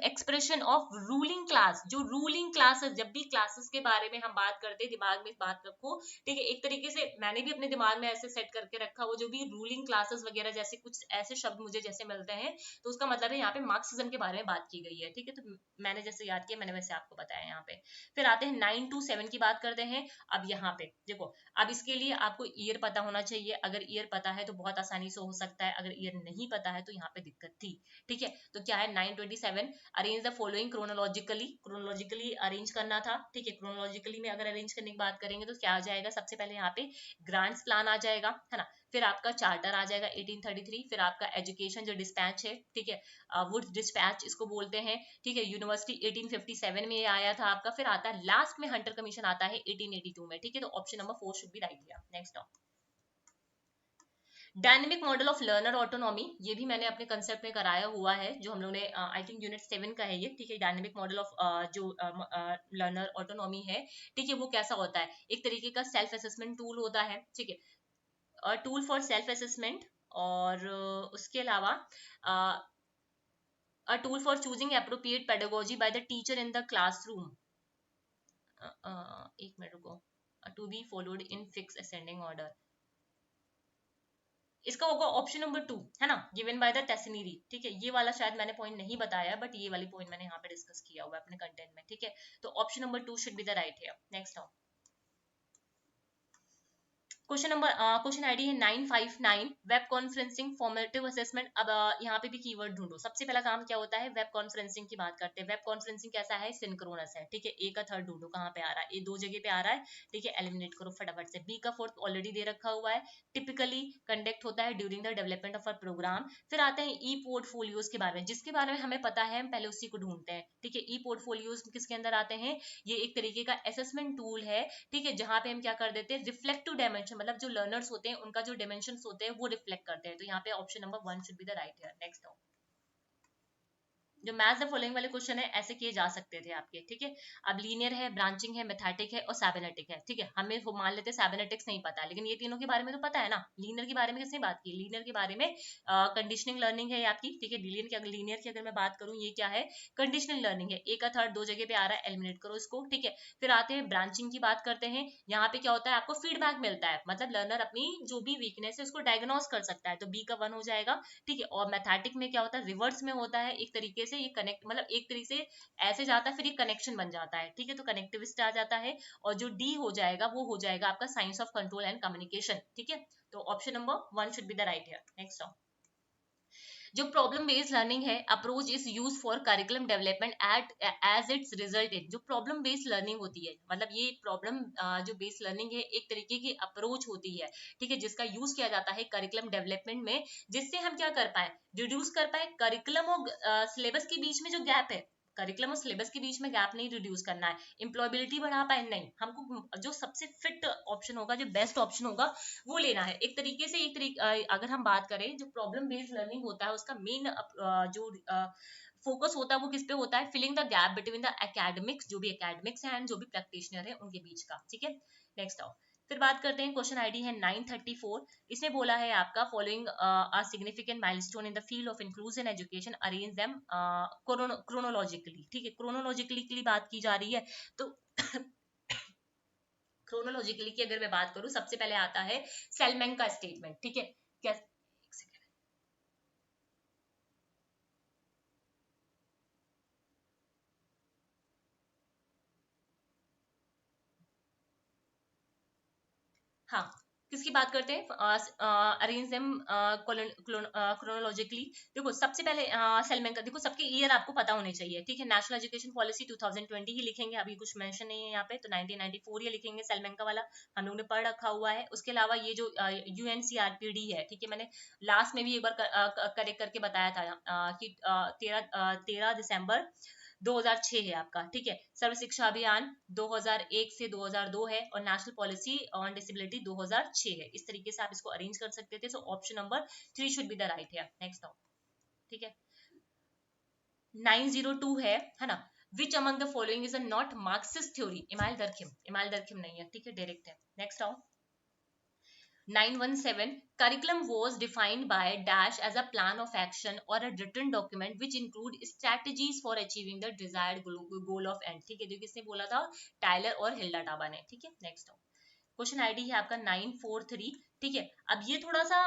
expression of ruling class। जो रूलिंग क्लासेस, जब भी क्लासेस के बारे में हम बात करते हैं दिमाग में बात रखो, ठीक है। एक तरीके से मैंने भी अपने दिमाग में ऐसे सेट करके रखा, वो जो भी रूलिंग क्लासेस वगैरह जैसे कुछ ऐसे शब्द मुझे जैसे मिलते हैं तो उसका मतलब है यहाँ पे मार्क्सिज्म के बारे में बात की गई है, ठीक है। तो मैंने जैसे याद किया मैंने वैसे आपको बताया यहाँ पे। फिर आते हैं 927 की बात करते हैं। अब यहाँ पे देखो, अब इसके लिए आपको ईयर पता होना चाहिए। अगर ईयर पता है तो बहुत आसानी से हो सकता है, अगर ईयर नहीं पता है तो यहाँ पे दिक्कत थी, ठीक है। तो क्या है 927, arrange the following chronologically arrange करना था, ठीक है। क्रोनोलॉजिकली में अगर अरेंज करने की बात करेंगे तो क्या आ जाएगा, सबसे पहले यहाँ पे ग्रांट्स प्लान आ जाएगा, है ना। फिर आपका चार्टर आ जाएगा 1833, फिर आपका एजुकेशन जो डिस्पैच है, ठीक है, वुड्स डिस्पैच इसको बोलते हैं, ठीक है। यूनिवर्सिटी 1857 में आया था आपका। फिर आता है लास्ट में हंटर कमीशन आता है 1882 में, ठीक है। तो option number 4 should be right here. Next on dynamic model of learner autonomy, ये भी मैंने अपने कंसेप्ट में कराया हुआ है, जो हम लोग ने आई थिंक यूनिट 7 का है ये, ठीक है। डायनेमिक मॉडल ऑफ जो लर्नर ऑटोनॉमी है, ठीक है, वो कैसा होता है, एक तरीके का सेल्फ असेसमेंट टूल होता है, ठीक है, टूल फॉर सेल्फ असेसमेंट। और उसके अलावा a tool for choosing appropriate pedagogy by the teacher in the classroom। एक मिनट रुको, to be followed in fix ascending order, इसका होगा ऑप्शन नंबर 2, है ना, गिवन बाय द टेसिनरी, ठीक है। ये वाला शायद मैंने पॉइंट नहीं बताया, बट ये वाली पॉइंट मैंने यहाँ पे डिस्कस किया हुआ है अपने कंटेंट में, ठीक है। तो option number 2 should be the right है। नेक्स्ट क्वेश्चन आईडी है 959, वेब कॉन्फ्रेंसिंग फॉर्मेटिव असेसमेंट। अब यहाँ पे भी कीवर्ड ढूंढो। सबसे पहला काम क्या होता है, वेब कॉन्फ्रेंसिंग की बात करते हैं। वेब कॉन्फ्रेंसिंग कैसा है, सिंक्रोनस है, ठीक है। ए का थर्ड ढूंढो कहाँ पे आ रहा है, ए दो जगह पे आ रहा है, ठीक है, एलिमिनेट करो फटाफट से। बी का फोर्थ ऑलरेडी दे रखा हुआ है, टिपिकली कंडक्ट होता है during the development of a programme. फिर आते हैं ई पोर्टफोलियोज के बारे में, जिसके बारे में हमें पता है हम पहले उसी को ढूंढते हैं, ठीक है। ई पोर्टफोलियोज किसके अंदर आते हैं, ये एक तरीके का असेसमेंट टूल है, ठीक है, जहां पे हम क्या कर देते हैं, रिफ्लेक्टिव डायमेंशन, मतलब जो लर्नर्स होते हैं उनका जो डायमेंशन होते हैं वो रिफ्लेक्ट करते हैं। तो यहाँ पे option number 1 should be the right है। नेक्स्ट जो मैथ द फॉलोइंग वाले क्वेश्चन है ऐसे किए जा सकते थे आपके, ठीक है। अब लीनियर है, ब्रांचिंग है, मैथमेटिक है और साइबरनेटिक है, ठीक है। हमें वो मान लेते हैं साइबरनेटिक्स नहीं पता, लेकिन ये तीनों के बारे में तो पता है ना। लीनियर के बारे में किसने बात की, लीनियर के बारे में कंडीशनिंग लर्निंग है आपकी, ठीक है। लीनियर की अगर मैं बात करूँ, ये क्या है, कंडीशनल लर्निंग है। ए का थर्ड दो जगह पे आ रहा है, एलिमिनेट करो इसको, ठीक है। फिर आते हैं ब्रांचिंग की बात करते हैं। यहाँ पे क्या होता है, आपको फीडबैक मिलता है, मतलब लर्नर अपनी जो भी वीकनेस है उसको डायग्नोस कर सकता है, तो बी का 1 हो जाएगा, ठीक है। और मैथमेटिक में क्या होता है, रिवर्स में होता है, एक तरीके से ये कनेक्ट, मतलब एक तरीके से ऐसे जाता है फिर एक कनेक्शन बन जाता है, ठीक है। तो कनेक्टिविस्ट आ जाता है। और जो डी हो जाएगा वो हो जाएगा आपका science of control and communication, ठीक है। तो option number 1 should be the right here. Next जो प्रॉब्लम बेस्ड लर्निंग है, approach is use for curriculum development at age its result in. जो प्रॉब्लम बेस्ड लर्निंग होती है, मतलब ये प्रॉब्लम जो बेस्ड लर्निंग है एक तरीके की अप्रोच होती है, ठीक है, जिसका यूज किया जाता है करिकुलम डेवलपमेंट में, जिससे हम क्या कर पाए, रिड्यूस कर पाए करिकुलम और सिलेबस के बीच में जो गैप है। करिकुलम और सिलेबस के बीच में गैप नहीं रिड्यूस करना है, एम्प्लॉयबिलिटी बढ़ा पाए नहीं, हमको जो सबसे फिट ऑप्शन होगा, जो बेस्ट ऑप्शन होगा वो लेना है। एक तरीके से अगर हम बात करें, जो प्रॉब्लम बेस्ड लर्निंग होता है उसका मेन जो फोकस होता है वो किस पे होता है, filling the gap between the academics, जो भी एकेडमिक्स है एंड जो भी प्रैक्टिशनर है उनके बीच का, ठीक है। नेक्स्ट आओ, फिर बात करते हैं क्वेश्चन आईडी है 934। इसमें बोला है आपका following a significant milestone in the field of inclusion education, arrange them chronologically, ठीक है। क्रोनोलॉजिकली की बात की जा रही है, तो क्रोनोलॉजिकली की अगर मैं बात करूं, सबसे पहले आता है सेलमैन का स्टेटमेंट, ठीक है। क्या, हाँ, किसकी बात करते हैं? Arrange them chronologically. देखो सबसे पहले सेलमैन का देखो, सबके ईयर आपको पता होने चाहिए, ठीक है। नेशनल एजुकेशन पॉलिसी 2020 ही लिखेंगे, अभी कुछ मेंशन नहीं है यहाँ पे, तो 1994 ये लिखेंगे सेलमैन का वाला, हम लोगों ने पढ़ रखा हुआ है। उसके अलावा ये जो UNCRPD है, ठीक है, मैंने लास्ट में भी एक बार करेक्ट करके बताया था कि 13 दिसंबर 2006 है आपका, ठीक है। सर्व शिक्षा अभियान 2001 से 2002 है, और नेशनल पॉलिसी ऑन डिसेबिलिटी 2006 है। इस तरीके से आप इसको अरेंज कर सकते थे। So option number 3 should be the right है। नेक्स्ट आओ, ठीक है। 902 है ना। Which among the following is a not Marxist theory? Emile Durkheim, Emile Durkheim नहीं है, ठीक है, डायरेक्ट है। नेक्स्ट आओ, 917 curriculum was defined by dash as a plan of action or a written document which include strategies for achieving the desired goal of end, ठीक है। जो किसने बोला था? टाइलर और हिल्डा टाबा ने, ठीक है। नेक्स्ट क्वेश्चन आईडी है आपका 943, ठीक है। अब ये थोड़ा सा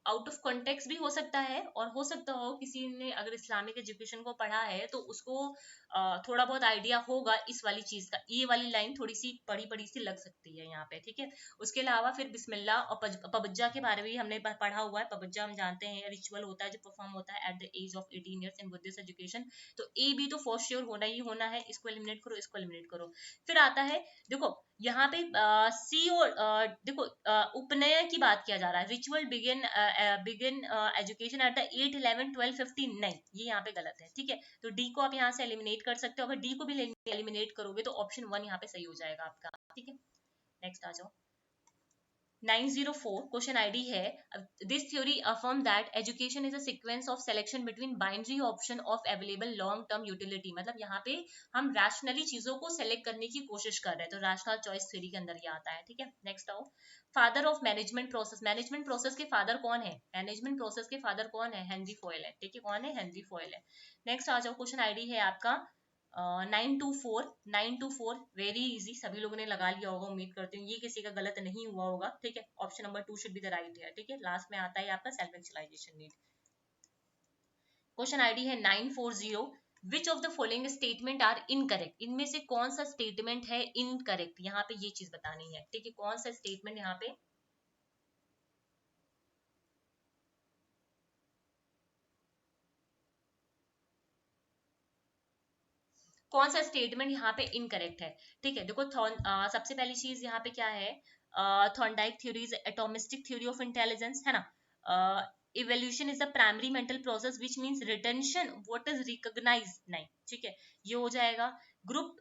आउट ऑफ कॉन्टेक्स्ट भी हो सकता है, और हो सकता हो किसी ने अगर इस्लामिक एजुकेशन को पढ़ा है तो उसको थोड़ा बहुत आइडिया होगा इस वाली चीज का। ये वाली लाइन थोड़ी सी पढ़ी पढ़ी सी लग सकती है यहाँ पे, ठीक है। उसके अलावा फिर बिस्मिल्लाह और पबज्जा के बारे में भी हमने पढ़ा हुआ है। पबज्जा हम जानते हैं रिचुअल होता है जो परफॉर्म होता है at the age of 18 years in Buddhist education. तो ए बी तो फॉर श्योर होना ही होना है, इसको एलिमिनेट करो, इसको एलिमिनेट करो। फिर आता है, देखो यहाँ पे सी और देखो उपनयन की बात किया जा रहा है। Ritual begin education at the 8, 11, 12, 15, नहीं, ये यहाँ पे गलत है, ठीक है। तो डी को आप यहाँ से एलिमिनेट कर सकते हो। अगर डी को भी एलिमिनेट करोगे तो ऑप्शन 1 यहाँ पे सही हो जाएगा आपका, ठीक है। नेक्स्ट आ जाओ, 904 क्वेश्चन आईडी है, this theory affirm that education is a sequence of selection between binary option of available long term utility. मतलब यहाँ पे हम रैशनली चीजों को सेलेक्ट करने की कोशिश कर रहे हैं, तो रैशनल चॉइस थ्योरी के अंदर ये आता है, ठीक है। नेक्स्ट आओ, father of management process. Management process के फादर कौन है? मैनेजमेंट प्रोसेस के फादर कौन है? हेनरी फॉयल है, ठीक है। कौन है? हेनरी फॉयल है। नेक्स्ट आ जाओ, क्वेश्चन आईडी है आपका 924 वेरी इजी, सभी लोगों ने लगा लिया होगा, उम्मीद करती हूँ ये किसी का गलत नहीं हुआ होगा, ठीक है। Option number 2 should be the right है, ठीक है। लास्ट में आता है आपका self actualisation need. Question ID है 940, which of the following statement are incorrect? इनमें से कौन सा स्टेटमेंट है इनकरेक्ट? यहाँ पे ये चीज बतानी है, ठीक है। कौन सा स्टेटमेंट यहाँ पे कौन सा स्टेटमेंट यहाँ पे इनकरेक्ट है, ठीक है। देखो सबसे पहली चीज यहाँ पे क्या है, Thorndike theory is atomistic theory of intelligence, है ना। Evolution is the primary mental process which means retention what is recognise, नहीं, ठीक है, ये हो जाएगा। ग्रुप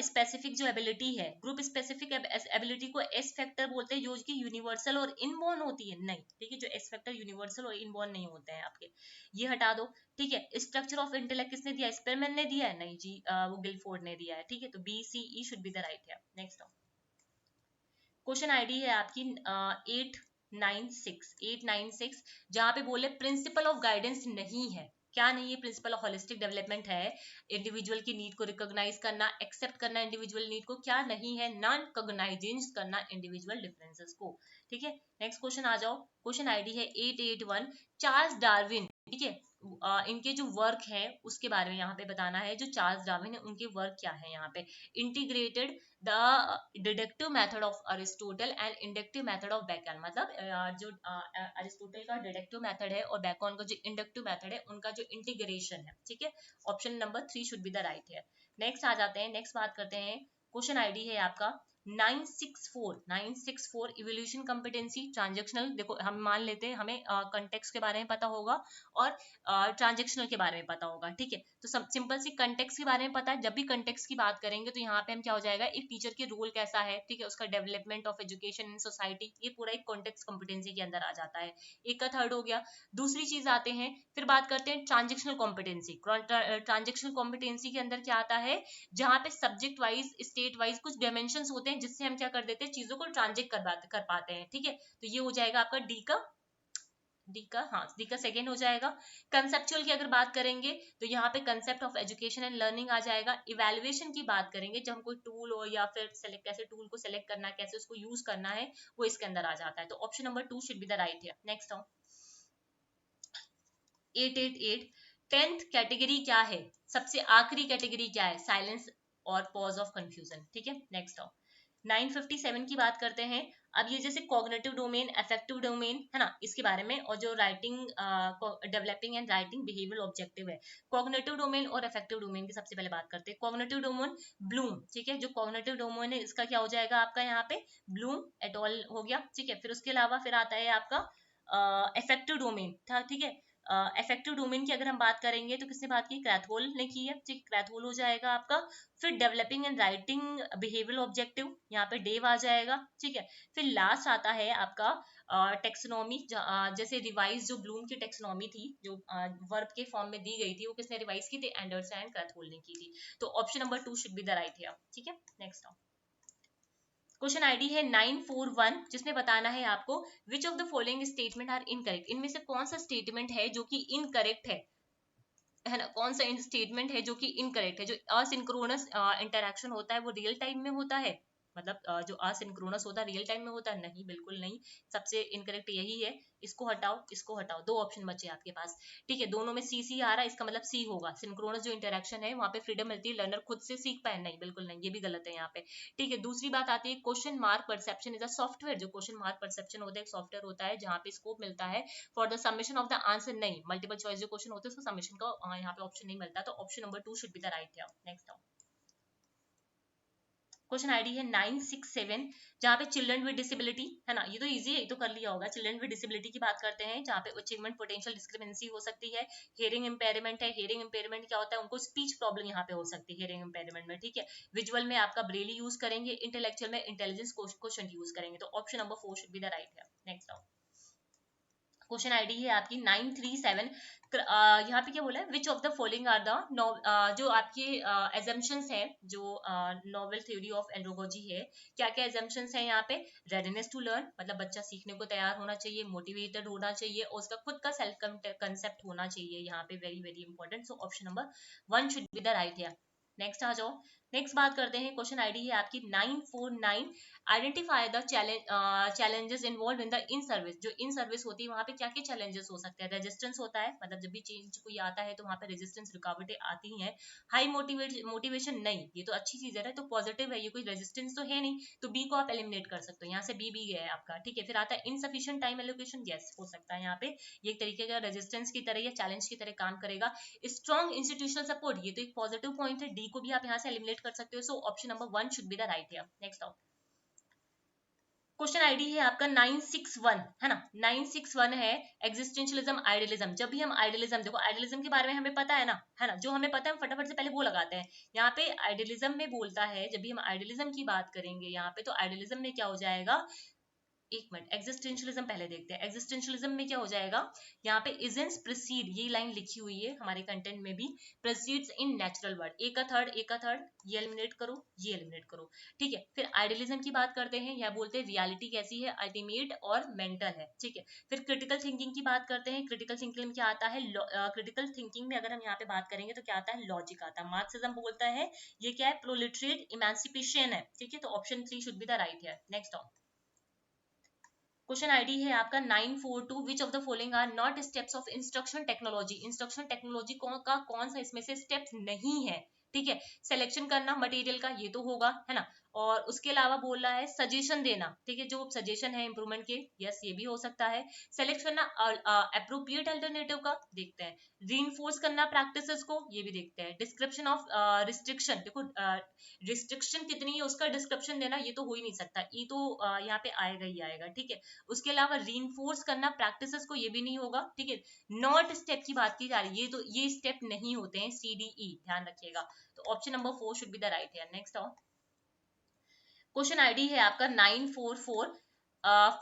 स्पेसिफिक जो एबिलिटी है, ग्रुप स्पेसिफिक एबिलिटी को एस फैक्टर बोलते हैं, जो कि यूनिवर्सल और इनबॉर्न होती है, नहीं, ठीक है। जो एस फैक्टर यूनिवर्सल और इनबॉर्न नहीं होते हैं आपके, ये हटा दो, ठीक है। स्ट्रक्चर ऑफ इंटेलेक्ट किसने दिया? स्पेरमैन ने दिया है? नहीं जी, वो गिलफोर्ड ने दिया है, ठीक है। तो B C E should be the right है। नेक्स्ट क्वेश्चन आईडी है आपकी 896 जहां पे बोले प्रिंसिपल ऑफ गाइडेंस नहीं है। क्या नहीं है? प्रिंसिपल ऑफ होलिस्टिक डेवलपमेंट है, इंडिविजुअल की नीड को रिकॉग्नाइज करना, एक्सेप्ट करना इंडिविजुअल नीड को, क्या नहीं है? नॉन कॉग्नाइजेंस करना इंडिविजुअल डिफरेंसेस को, ठीक है। नेक्स्ट क्वेश्चन आ जाओ, क्वेश्चन आईडी है 881, चार्ल्स डार्विन, ठीक है। इनके जो वर्क है उसके बारे में यहाँ पे बताना है। जो चार्ल्स डार्विन है उनके वर्क क्या है यहाँ पे, integrated the deductive method of Aristotle and inductive method of Bacon. मतलब जो अरिस्टोटल का डिडक्टिव मेथड है और बेकन का जो इंडक्टिव मेथड है, उनका जो इंटीग्रेशन है, ठीक है। Option number 3 should be the right है। नेक्स्ट आ जाते हैं, नेक्स्ट बात करते हैं। क्वेश्चन आईडी है आपका 964 इवोल्यूशन कॉम्पिटेंसी ट्रांजेक्शनल। देखो हम मान लेते हैं हमें कंटेक्स्ट के बारे में पता होगा और ट्रांजेक्शनल के बारे में पता होगा, ठीक है। तो सिंपल सी कंटेक्स्ट के बारे में पता है। जब भी कंटेक्स्ट की बात करेंगे तो यहाँ पे हम क्या हो जाएगा, एक टीचर के रोल कैसा है, ठीक है, उसका development of education in society, ये पूरा एक कॉन्टेक्स्ट कॉम्पिटेंसी के अंदर आ जाता है। एक का थर्ड हो गया। दूसरी चीज आते हैं, फिर बात करते हैं ट्रांजेक्शनल कॉम्पिटेंसी। ट्रांजेक्शनल कॉम्पिटेंसी के अंदर क्या आता है, जहाँ पे सब्जेक्ट वाइज स्टेट वाइज कुछ डायमेंशन होते हैं जिससे हम क्या कर देते हैं, चीजों को ट्रांजेक्ट कर पाते हैं, ठीक है। तो ये हो जाएगा आपका डी का सेकेंड हो जाएगा। कंसेप्चुअल की अगर बात करेंगे तो यहाँ पे concept of education and learning आ जाएगा। इवैल्यूएशन की बात करेंगे, जब हम कोई टूल हो या फिर कैसे टूल को सेलेक्ट करना है, कैसे उसको यूज करना है, वो इसके अंदर आ जाता है। तो option number 2 should be the right है। नेक्स्ट आओ, 888 10th कैटेगरी क्या है, सबसे आखिरी कैटेगरी क्या है, साइलेंस और पॉज ऑफ कंफ्यूजन, ठीक है। नेक्स्ट आओ, 957 की बात करते हैं, अब ये जैसे कॉग्निटिव डोमेन, अफेक्टिव डोमेन है ना, इसके बारे में, और जो writing, developing and writing behaviour objective है। कॉग्निटिव डोमेन और अफेक्टिव डोमेन की सबसे पहले बात करते हैं। कॉग्निटिव डोमेन ब्लूम, ठीक है, जो कॉग्निटिव डोमेन है इसका क्या हो जाएगा आपका यहाँ पे, ब्लूम एट ऑल हो गया, ठीक है। फिर उसके अलावा फिर आता है आपका इफेक्टिव डोमेन था, ठीक है। इफेक्टिव डोमेन की अगर हम बात करेंगे तो किसने बात की, क्रैथहोल ने की है, ठीक, क्रैथहोल हो जाएगा आपका। फिर developing and writing behavioural objective, यहाँ पे डेव आ जाएगा, ठीक है। फिर लास्ट आता है आपका टेक्सोनॉमी, जैसे रिवाइज जो ब्लूम की टेक्सोनॉमी थी, जो वर्ब के फॉर्म में दी गई थी, वो किसने रिवाइज की थी, एंडरसन एंड क्रैथहोल ने की थी। तो option number 2 should be the right here, ठीक है। नेक्स्ट क्वेश्चन आईडी है 941, जिसमें बताना है आपको which of the following statement are incorrect, इनमें से कौन सा स्टेटमेंट है जो कि इनकरेक्ट है ना, कौन सा स्टेटमेंट है जो कि इनकरेक्ट है। जो असिंक्रोनस इंटरेक्शन होता है वो रियल टाइम में होता है, मतलब जो असिंक्रोनस होता है रियल टाइम में होता है, नहीं, बिल्कुल नहीं, सबसे इनकरेक्ट यही है। इसको हटाओ, इसको हटाओ, दो ऑप्शन बचे आपके पास, ठीक है। दोनों में सी सी आ रहा है, इसका मतलब सी होगा। सिंक्रोनस जो इंटरेक्शन है वहां पे फ्रीडम मिलती है, लर्नर खुद से सीख पाए, नहीं, बिल्कुल नहीं, ये भी गलत है यहाँ पे, ठीक है। दूसरी बात आती है question mark perception is a software, जो क्वेश्चन मार्क परसेप्शन होता है एक सॉफ्टवेयर होता है जहाँ पे स्कोप मिलता है for the submission of the answer, नहीं, मल्टीपल चॉइस जो क्वेश्चन होते हैं उसको सबमिशन का यहाँ पे ऑप्शन नहीं मिलता, तो option number 2 should be the right है। नेक्स्ट क्वेश्चन आईडी है 967, जहाँ पे चिल्ड्रन विद डिसेबिलिटी है ना, ये तो इजी है, ये तो कर लिया होगा। चिल्ड्रन विद डिसेबिलिटी की बात करते हैं, जहाँ पे अचीवमेंट पोटेंशियल डिस्क्रिमिनेंसी हो सकती है। हियरिंग इंपेयरमेंट है, हियरिंग इंपेयरमेंट क्या होता है, उनको स्पीच प्रॉब्लम यहाँ पे हो सकती है हियरिंग इंपेयरमेंट में, ठीक है। विजुअल में आपका ब्रेली यूज करेंगे, इंटेलेक्चुअल में इंटेलिजेंस क्वोशिएंट यूज करेंगे, तो option number 4 should be the right है। नेक्स्ट आओ, क्वेश्चन आईडी है आपकी 937, यहाँ पे क्या बोला है, which of the following are the, जो आपके एजम्पशंस हैं, जो नोवेल थ्योरी ऑफ एंड्रोगोजी है, क्या क्या एजम्पशंस हैं यहाँ पे, रेडीनेस टू लर्न, मतलब बच्चा सीखने को तैयार होना चाहिए, मोटिवेटेड होना चाहिए, और उसका खुद का सेल्फ कंसेप्ट होना चाहिए, यहाँ पे very very important, so option number 1 should be the right है। नेक्स्ट आ जाओ, नेक्स्ट बात करते हैं, क्वेश्चन आईडी है आपकी 949, identify the challenges involve in the in service, जो इन सर्विस होती है वहां पे क्या क्या चैलेंजेस हो सकते हैं। रेजिस्टेंस होता है, मतलब जब भी चेंज कोई आता है तो वहां पे रेजिस्टेंस रुकावटें आती हैं। हाई मोटिवेशन, नहीं, ये तो अच्छी चीज है, तो पॉजिटिव है, ये कोई रेजिस्टेंस तो है नहीं, तो बी को आप एलिमिनेट कर सकते हो, यहाँ से बी गया है आपका, ठीक है। फिर आता है इनसफिशिएंट टाइम एलोकेशन, यस हो सकता है यहाँ पे, ये एक तरीके का रेजिस्टेंस की तरह या चैलेंज की तरह काम करेगा। स्ट्रॉन्ग इंस्टीट्यूशनल सपोर्ट, ये तो एक पॉजिटिव पॉइंट है, डी को भी आप यहाँ से एलिमिनेट कर सकते हो, सो option number 1 should be the right है। नेक्स्ट आओ, क्वेश्चन आईडी है आपका 961 है ना, 961 है एग्जिस्टेंशियलिज्म आइडियलिज्म। जब भी हम आइडियलिज्म, देखो आइडियलिज्म के बारे में हमें पता है ना, जो हमें पता है हम फटाफट से पहले वो लगाते हैं। यहाँ पे आइडियलिज्म में बोलता है, जब भी हम आइडियलिज्म की बात करेंगे यहाँ पे, तो आइडियलिज्म में क्या हो जाएगा, एक मिनट, एग्जिस्टेंशियलिज्म पहले देखते हैं। एग्जिस्टेंशियलिज्म में क्या हो जाएगा, यहाँ पे इजेंट्स प्रोसीड, ये लाइन लिखी हुई है हमारे कंटेंट में भी, प्रोसीड्स इन नेचुरल वर्ड, एक का थर्ड, ये एलिमिनेट करो, ये एलिमिनेट करो, ठीक है। फिर आइडियलिज्म की बात करते हैं, या बोलते हैं रियलिटी कैसी है, अल्टीमेट और मेंटल है, ठीक है। फिर क्रिटिकल थिंकिंग की बात करते हैं, क्रिटिकल थिंकिंग में क्या आता है, क्रिटिकल थिंकिंग में अगर हम यहाँ पे बात करेंगे तो क्या आता है, लॉजिक आता है। मार्क्सिज्म बोलता है ये क्या है, प्रोलेटरिएट इमेंसिपेशन है, ठीक है, तो option 3 should be the right है। नेक्स्ट ऑन, क्वेश्चन आईडी है आपका 942, which of the following are not steps of instruction technology, instruction technology का कौन सा इसमें से स्टेप्स नहीं है, ठीक है। सिलेक्शन करना मटेरियल का, ये तो होगा, है ना, और उसके अलावा बोल रहा है सजेशन देना, ठीक है, जो सजेशन है इंप्रूवमेंट के, यस ये भी हो सकता है। सेलेक्ट करना अप्रोप्रिएट अल्टरनेटिव का, देखते हैं। रीइंफोर्स करना प्रैक्टिसेस को, ये भी देखते हैं। डिस्क्रिप्शन ऑफ रिस्ट्रिक्शन, देखो रिस्ट्रिक्शन कितनी है उसका डिस्क्रिप्शन देना, ये तो हो ही नहीं सकता, ये तो यहाँ पे आएगा ही आएगा, ठीक है। उसके अलावा रीइंफोर्स करना प्रैक्टिसेस को, ये भी नहीं होगा, ठीक है। नॉट स्टेप की बात की जा रही है, ये तो ये स्टेप नहीं होते हैं, CDE ध्यान रखिएगा, तो option number 4 should be the right है। नेक्स्ट आओ, क्वेश्चन आईडी है आपका 944,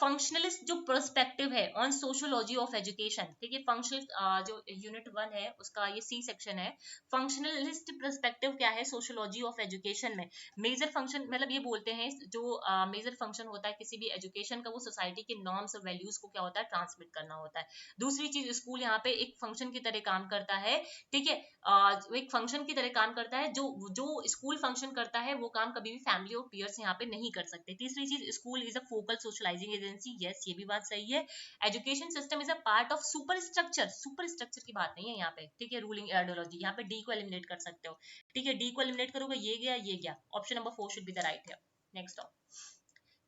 फंक्शनलिस्ट जो पर्सपेक्टिव है ऑन सोशियोलॉजी ऑफ एजुकेशन, ठीक है। फंक्शनल जो यूनिट 1 है उसका ये सी सेक्शन है। फंक्शनलिस्ट पर्सपेक्टिव क्या है सोशियोलॉजी ऑफ एजुकेशन में, मेजर फंक्शन, मतलब ये बोलते हैं जो मेजर फंक्शन होता है किसी भी एजुकेशन का, वो सोसाइटी के नॉर्म्स और वैल्यूज को क्या होता है, ट्रांसमिट करना होता है। दूसरी चीज, स्कूल यहाँ पे एक फंक्शन की तरह काम करता है, ठीक है, एक फंक्शन की तरह काम करता है, जो जो स्कूल फंक्शन करता है वो काम कभी भी फैमिली और पीयर्स यहाँ पे नहीं कर सकते। तीसरी चीज, school is a focal socialising agency, yes ये भी बात सही है। Education system is a part of superstructure, superstructure की बात नहीं है यहाँ पे, ठीक है। रूलिंग आइडियोलॉजी, यहाँ पे डी को एलिमिनेट कर सकते हो, ठीक है, डी को एलिमिनेट करोगे, ये गया, ये गया, option number 4 should be the right है। नेक्स्ट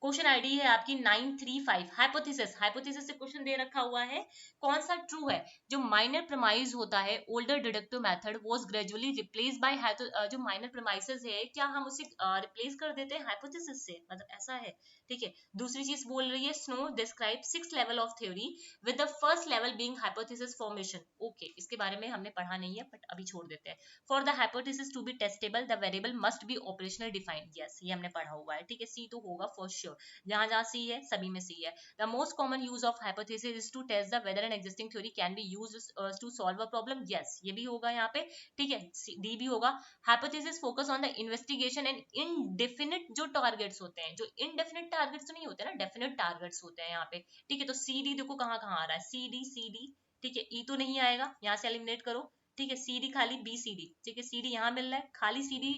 क्वेश्चन आईडी है आपकी 935। हाइपोथेसिस, हाइपोथेसिस से क्वेश्चन दे रखा हुआ है, कौन सा ट्रू है? जो माइनर प्रेमाइज होता है older deductive method was gradually replace by, जो माइनर प्रेमाइसेस है क्या हम उसे रिप्लेस कर देते हैं हाइपोथेसिस से, मतलब ऐसा है, ठीक है। दूसरी चीज बोल रही है snow describe 6 level of theory with the first level being hypothesis formation. Okay, इसके बारे में हमने पढ़ा नहीं है बट अभी छोड़ देते हैं। For the hypothesis to be testable the variable must be operational defined. Yes, ये हमने पढ़ा हुआ है, ठीक है। सी तो होगा फॉर श्योर, जहां जहां सी है सभी में सी है। The most common use of hypothesis is to test the whether an existing theory can be used to solve a problem. Yes, ये भी होगा यहाँ पे, ठीक है। डी भी होगा। Hypothesis focus on the investigation and indefinite जो टारगेट्स होते हैं, जो इनडेफिनिट टारगेट्स तो नहीं होते ना, डेफिनेट टारगेट्स होते हैं यहाँ पे, ठीक है। तो सी डी देखो कहाँ कहाँ आ रहा है, सी डी, ठीक है। ई तो नहीं आएगा, यहाँ से एलिमिनेट करो, ठीक है। सी डी खाली, बी सी डी, ठीक है। सी डी यहाँ मिल रहा है खाली, सी डी।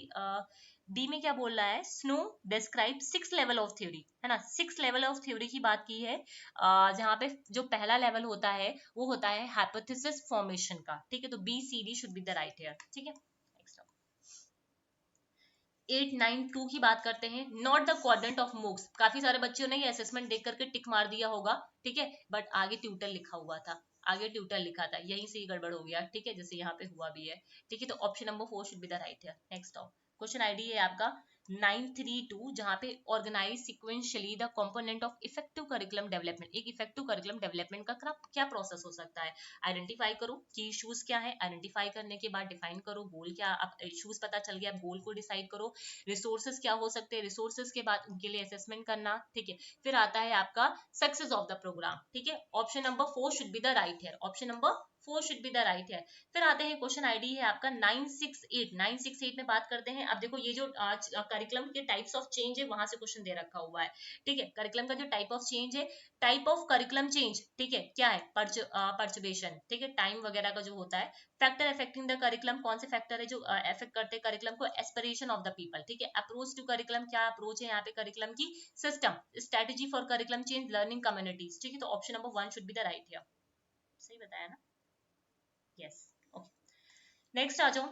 डी में क्या बोल रहा है? Snow describe 6 level of theory, है ना। 6 लेवल ऑफ थ्योरी की बात की है, जहां पे जो पहला लेवल होता है वो होता है हाइपोथेसिस फॉर्मेशन का, ठीक है। तो B C D should be the right here, ठीक है। 892 की बात करते हैं, not the quadrant of MOOCs. काफी सारे बच्चों ने ये असेसमेंट देख करके टिक मार दिया होगा, ठीक है, बट आगे ट्यूटर लिखा हुआ था, आगे ट्यूटर लिखा था, यहीं से ही गड़बड़ हो गया, ठीक है, जैसे यहाँ पे हुआ भी है, ठीक है। तो option number 4 should be the right है। नेक्स्ट आओ, क्वेश्चन आईडी है आपका 932, जहां पे organise sequentially the component of effective curriculum development. एक इफेक्टिव करिकुलम डेवलपमेंट का क्या प्रोसेस हो सकता है? आइडेंटिफाई करो कि इश्यूज क्या है, आइडेंटिफाई करने के बाद डिफाइन करो गोल क्या, अब इश्यूज पता चल गया, गोल को डिसाइड करो, रिसोर्सेज क्या हो सकते हैं, रिसोर्सेज के बाद उनके लिए असेसमेंट करना, ठीक है। फिर आता है आपका सक्सेस ऑफ द प्रोग्राम, ठीक है। Option number 4 should be the right here, option number 4 should be the right here. फिर आते हैं क्वेश्चन आईडी है आपका 968। 968 में बात करते हैं, अब देखो ये जो करिकुलम के टाइप्स ऑफ चेंज है वहां से क्वेश्चन दे रखा हुआ है, ठीक है। करिकुलम का जो टाइप ऑफ चेंज है, टाइप ऑफ करिकुलम चेंज, ठीक है, क्या है? परचुबेशन, ठीक है, टाइम वगैरह का जो होता है। फैक्टर अफेक्टिंग द करिकुलम, कौन से फैक्टर है जो अफेक्ट करते हैं करिकुलम को? एस्पिरेशन ऑफ द पीपल, ठीक है। अप्रोच टू करिकुलम, क्या अप्रोच है यहाँ पे करिकुलम की? System, strategy for curriculum change, learning communities, ठीक है। तो option number 1 should be the right here, सही बताया ना? Yes, okay. नेक्स्ट आ जाओ,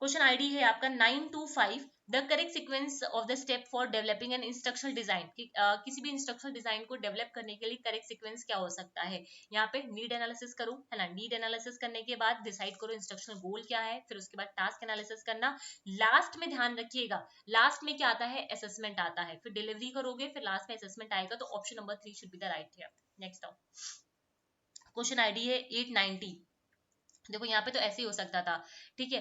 क्वेश्चन आईडी है आपका 925। The correct sequence of the step for developing N instructional design. किसी भी इंस्ट्रक्शनल डिजाइन को डेवलप करने के लिए करेक्ट सीक्वेंस क्या हो सकता है? यहाँ पे नीड एनालिसिस करो, है ना। नीड एनालिसिस करने के बाद डिसाइड करो इंस्ट्रक्शनल गोल क्या है, फिर उसके बाद टास्क एनालिसिस करना, लास्ट में ध्यान रखिएगा, लास्ट में क्या आता है? असेसमेंट आता है, फिर डिलीवरी करोगे, फिर लास्ट में असेसमेंट आएगा। तो option number 3 should be the right here. Next आओ, क्वेश्चन आईडी है 890। देखो यहाँ पे तो ऐसे ही हो सकता था, ठीक है।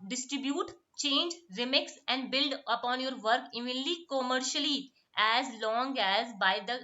Distribute, change, remix and build upon your work evenly commercially as long as by the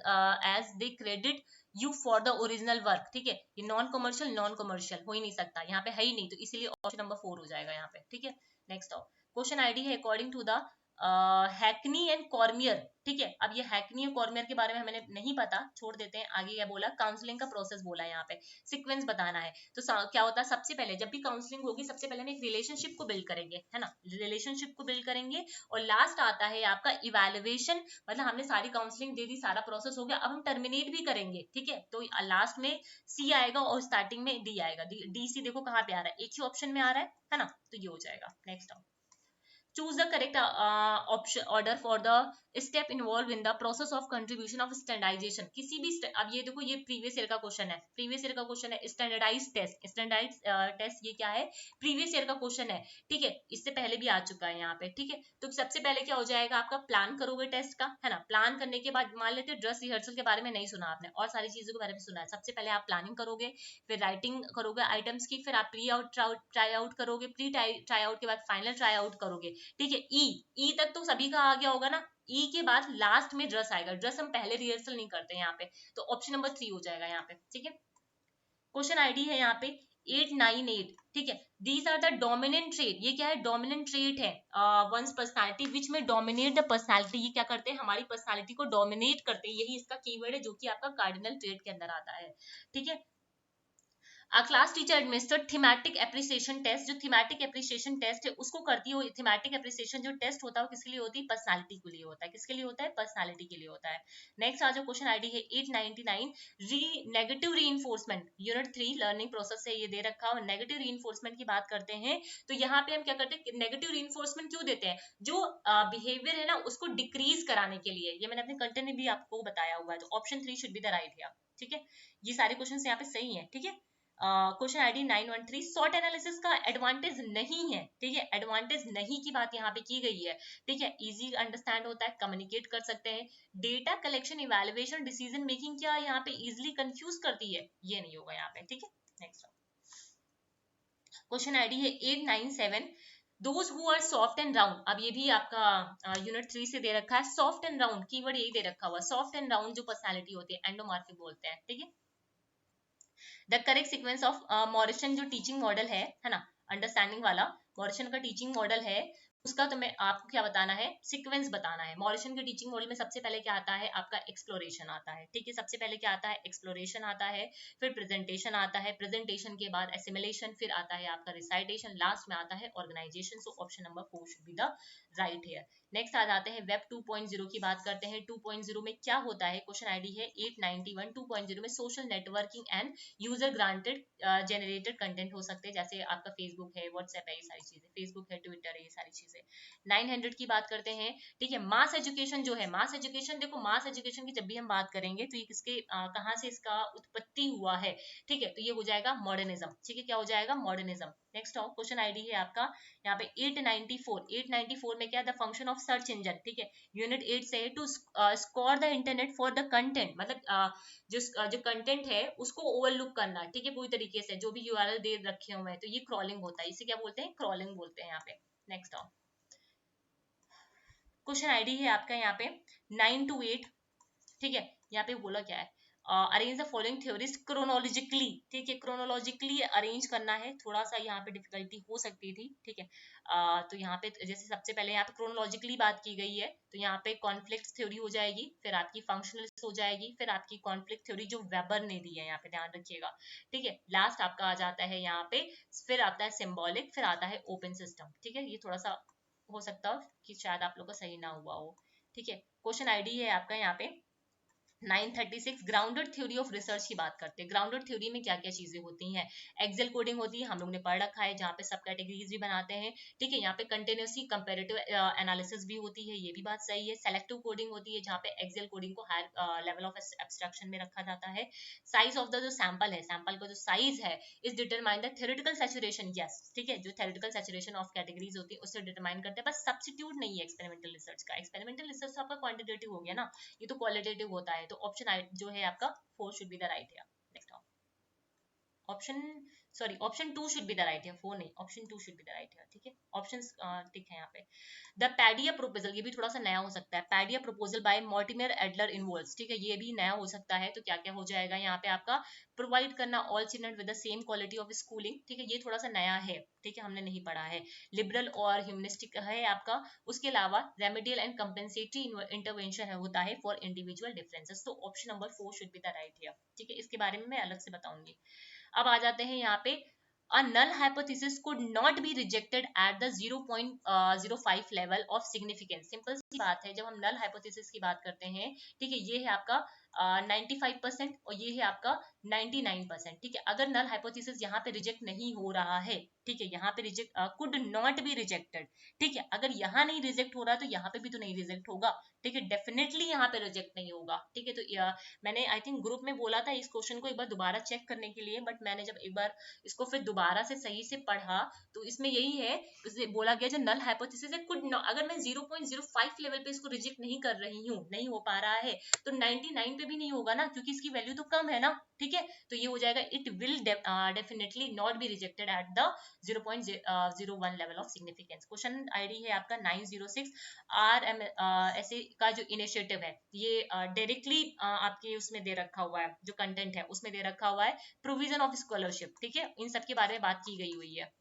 as they credit you for the original work, ठीक है। ये नॉन कमर्शियल, नॉन कमर्शियल हो ही नहीं सकता, यहाँ पे है ही नहीं, तो इसीलिए ऑप्शन नंबर 4 हो जाएगा यहाँ पे, ठीक है। नेक्स्ट आओ, क्वेश्चन आईडी है according to the Hackney and Cormier, ठीक है। अब ये हैकनी और कॉर्मियर के बारे में हमें नहीं पता, छोड़ देते हैं। आगे क्या बोला? काउंसलिंग का प्रोसेस बोला है यहाँ पे, सीक्वेंस बताना है। तो क्या होता है, सबसे पहले जब भी काउंसलिंग होगी सबसे पहले हम एक रिलेशनशिप को बिल्ड करेंगे, है ना, रिलेशनशिप को बिल्ड करेंगे, और लास्ट आता है आपका इवेल्युएशन, मतलब हमने सारी काउंसलिंग दे दी, सारा प्रोसेस हो गया, अब हम टर्मिनेट भी करेंगे, ठीक है। तो लास्ट में सी आएगा और स्टार्टिंग में डी आएगा। डी सी देखो कहाँ पे आ रहा है, एक ही ऑप्शन में आ रहा है ना, तो ये हो जाएगा। नेक्स्ट आओ, choose the correct option order for the step involved in the process of contribution of standardization। किसी भी अब ये देखो, ये प्रीवियस ईयर का क्वेश्चन है, प्रीवियस ईयर का क्वेश्चन है, स्टैंडर्डाइज टेस्ट, स्टैंडर्डाइज टेस्ट, ये क्या है? प्रीवियस ईयर का क्वेश्चन है, ठीक है, इससे पहले भी आ चुका है यहाँ पे, ठीक है। तो सबसे पहले क्या हो जाएगा आपका? प्लान करोगे टेस्ट का, है ना। प्लान करने के बाद मान लेते ड्रेस रिहर्सल के बारे में नहीं सुना आपने, और सारी चीजों के बारे में सुना है। सबसे पहले आप प्लानिंग करोगे, फिर राइटिंग करोगे आइटम्स की, फिर आप प्री आउट ट्राई आउट करोगे, प्री ट्राई आउट के बाद फाइनल ट्राई आउट करोगे, ठीक है। ई तक तो सभी का आ गया होगा ना। ई के बाद लास्ट में ड्रेस आएगा, ड्रेस हम पहले रिहर्सल नहीं करते यहाँ पे, तो ऑप्शन नंबर 3 हो जाएगा यहाँ पे, ठीक है। क्वेश्चन आईडी है यहाँ पे 898, ठीक है। These are the dominant trait, ये क्या है? डोमिनेंट ट्रेट है वंस पर्सनालिटी विच में डोमिनेट द पर्सनालिटी। ये क्या करते हैं? हमारी पर्सनालिटी को डोमिनेट करते हैं, यही इसका कीवर्ड है जो कि आपका कार्डिनल ट्रेट के अंदर आता है, ठीक है। A class teacher administered thematic appreciation test। जो thematic appreciation test है उसको करती है। thematic appreciation जो टेस्ट होता है वो किसके लिए होती है? पर्सनालिटी के लिए होता है। किसके लिए होता है? पर्सनालिटी के लिए होता है। नेक्स्ट आ जाओ, क्वेश्चन आईडी है 899। Negative reinforcement, unit 3 learning process से ये दे रखा है। नेगेटिव रीइंफोर्समेंट की बात करते हैं तो यहाँ पे हम क्या करते हैं? नेगेटिव रीइंफोर्समेंट क्यों देते हैं? जो बिहेवियर है ना उसको डिक्रीज कराने के लिए। ये मैंने अपने कंटेंट में भी आपको बताया हुआ है। तो option 3 should be the right here. ठीक है, ये सारे क्वेश्चन यहाँ पे सही है। ठीक है, क्वेश्चन आईडी 913। सॉर्ट एनालिसिस का एडवांटेज नहीं है। ठीक है, एडवांटेज नहीं की बात यहाँ पे की गई है। ठीक है, इजी अंडरस्टैंड होता है, कम्युनिकेट कर सकते हैं। Data collection, evaluation, decision making क्या यहाँ पे इजिली कंफ्यूज करती है? ये नहीं होगा यहाँ पे। ठीक है, नेक्स्ट क्वेश्चन आईडी है 897। Those who are soft and round. अब ये भी आपका यूनिट 3 से दे रखा है। सॉफ्ट एंड राउंड कीवर्ड यही दे रखा हुआ। सॉफ्ट एंड राउंड जो पर्सनालिटी होती है एंडोमॉर्फिक बोलते हैं। ठीक है, the correct sequence of Morrison जो टीचिंग मॉडल है ना, अंडरस्टैंडिंग वाला मॉरिसन का टीचिंग मॉडल है, उसका तुम्हें आपको क्या बताना है? सीक्वेंस बताना है। मॉरिसन के टीचिंग मॉडल में सबसे पहले क्या आता है? आपका एक्सप्लोरेशन आता है। ठीक है, सबसे पहले क्या आता है? एक्सप्लोरेशन आता है, फिर प्रेजेंटेशन आता है, प्रेजेंटेशन के बाद एसिमिलेशन, फिर आता है आपका रिसाइटेशन, लास्ट में आता है organisation. So option number 4 should be the right here. Next आ जाते हैं वेब 2.0 की बात करते हैं। 2.0 में क्या होता है? क्वेश्चन आईडी है 891। 2.0 में social networking and user granted generated content हो सकते हैं, जैसे आपका फेसबुक है, व्हाट्सएप है, ये सारी चीजें, फेसबुक है, ट्विटर है, ये सारी चीजें। 900 की बात करते हैं। ठीक है, मास एजुकेशन जो है, मास एजुकेशन, देखो मास एजुकेशन की जब भी हम बात करेंगे तो ये किसके कहाँ से इसका उत्पत्ति हुआ है? ठीक है, तो ये हो जाएगा मॉडर्निज्म। ठीक है, क्या हो जाएगा? मॉडर्निज्म। नेक्स्ट क्वेश्चन आईडी है आपका यहाँ पे 894। 894 में क्या? The function of search engine. ठीक है, यूनिट 8 से to scour the internet for the content, मतलब जो कंटेंट है उसको ओवरलुक करना। ठीक है, पूरी तरीके से जो भी यूआरएल दे रखे हुए हैं, तो ये क्रॉलिंग होता है। इसे क्या बोलते हैं? क्रॉलिंग बोलते हैं यहाँ पे। नेक्स्ट क्वेश्चन आईडी है आपका यहाँ पे 928। ठीक है, यहाँ पे बोला क्या है? Arrange the following theories chronologically. ठीक है, क्रोनोलॉजिकली अरेंज करना है, थोड़ा सा यहाँ पे डिफिकल्टी हो सकती थी। ठीक है, तो यहाँ पे जैसे सबसे पहले यहाँ पे क्रोनोलॉजिकली बात की गई है, तो यहाँ पे कॉन्फ्लिक्ट थ्योरी हो जाएगी, फिर आपकी फंक्शनलिस्ट हो जाएगी, फिर आपकी कॉन्फ्लिक्ट थ्योरी जो वेबर ने दी है, यहाँ पे ध्यान रखिएगा। ठीक है, लास्ट आपका आ जाता है यहाँ पे, फिर आता है सिंबॉलिक, फिर आता है ओपन सिस्टम। ठीक है, ये थोड़ा सा हो सकता है कि शायद आप लोग का सही ना हुआ हो। ठीक है, क्वेश्चन आईडी है आपका यहाँ पे 936। ग्राउंडेड थ्योरी ऑफ रिसर्च की बात करते हैं। ग्राउंडेड थ्योरी में क्या क्या चीजें होती हैं? एक्सेल कोडिंग होती है, हम लोग ने पढ़ रखा है, जहाँ पे सब कैटेगरीज भी बनाते हैं। ठीक है, यहाँ पे कंटिन्यूसली कंपैरेटिव एनालिसिस भी होती है, ये भी बात सही है। सेलेक्टिव कोडिंग होती है, जहाँ पे एक्सेल कोडिंग को हायर लेवल ऑफ एब्स्ट्रक्शन में रखा जाता है। साइज ऑफ द जो सैंपल है, सैंपल का जो साइज है is determine the theoretical saturation. Yes, ठीक है, जो थ्योरेटिकल सैचुरेशन ऑफ कैटेगरीज होती है उससे डिटरमाइन करते हैं, बस सब्स्टिट्यूट नहीं है एक्सपेरिमेंटल रिसर्च का। एक्सपेरिमेंटल रिसर्च तो आपका क्वांटिटेटिव हो गया ना, ये तो क्वालिटेटिव होता है। तो ऑप्शन जो है आपका 4 शुड बी द राइट है। Next option, sorry option 2 should be the right है, 4 नहीं, option 2 should be the right है। ठीक है, ऑप्शंस टिक है यहाँ पे। द पैडिया प्रोपोजल, ये भी थोड़ा सा नया हो सकता है। Paideia proposal by Mortimer Adler involves. ठीक है, ये भी नया हो सकता है। तो क्या क्या हो जाएगा यहाँ पे आपका? प्रोवाइड करना all children with the same quality of schooling. ठीक है, ये थोड़ा सा नया है। ठीक है, हमने नहीं पढ़ा है। लिबरल और ह्यूमनिस्टिक है आपका। उसके अलावा रेमेडियल एंड कंपेंसेटरी इंटरवेंशन होता है फॉर इंडिविजुअल डिफरेंसेस। तो option number 4 should be the right here. ठीक है, इसके बारे में मैं अलग से बताऊंगी। अब आ जाते हैं यहाँ पे, a null hypothesis could not be rejected at the 0.05 level of significance। Simple सी बात है, जब हम null hypothesis की बात करते हैं, ठीक है, ये है आपका 95% और ये है आपका 99%। ठीक है, अगर null hypothesis यहाँ पे रिजेक्ट नहीं हो रहा है, ठीक है, यहाँ पे reject could not be rejected। ठीक है, अगर यहाँ नहीं रिजेक्ट हो रहा तो यहाँ पे भी तो नहीं रिजेक्ट होगा। ठीक है, डेफिनेटली यहाँ पे रिजेक्ट नहीं होगा। ठीक है, तो मैंने आई थिंक ग्रुप में बोला था इस क्वेश्चन को एक बार दोबारा चेक करने के लिए, बट मैंने जब एक बार इसको फिर दोबारा से सही से पढ़ा तो इसमें यही है, इसे बोला गया जो नल हाइपोथेसिस है कुड नॉट, अगर मैं 0.05 लेवल पे इसको रिजेक्ट नहीं कर रही हूँ, नहीं हो पा रहा है, तो 99 पे भी नहीं होगा ना, क्योंकि इसकी वैल्यू तो कम है ना। ठीक है, तो ये हो जाएगा it will definitely not be rejected at the 0.01 level of significance. Question ID है आपका 906। RMSA का जो इनिशिएटिव है ये डायरेक्टली आपके उसमें दे रखा हुआ है, जो कंटेंट है उसमें दे रखा हुआ है प्रोविजन ऑफ स्कॉलरशिप। ठीक है, इन सब के बारे में बात की गई हुई है।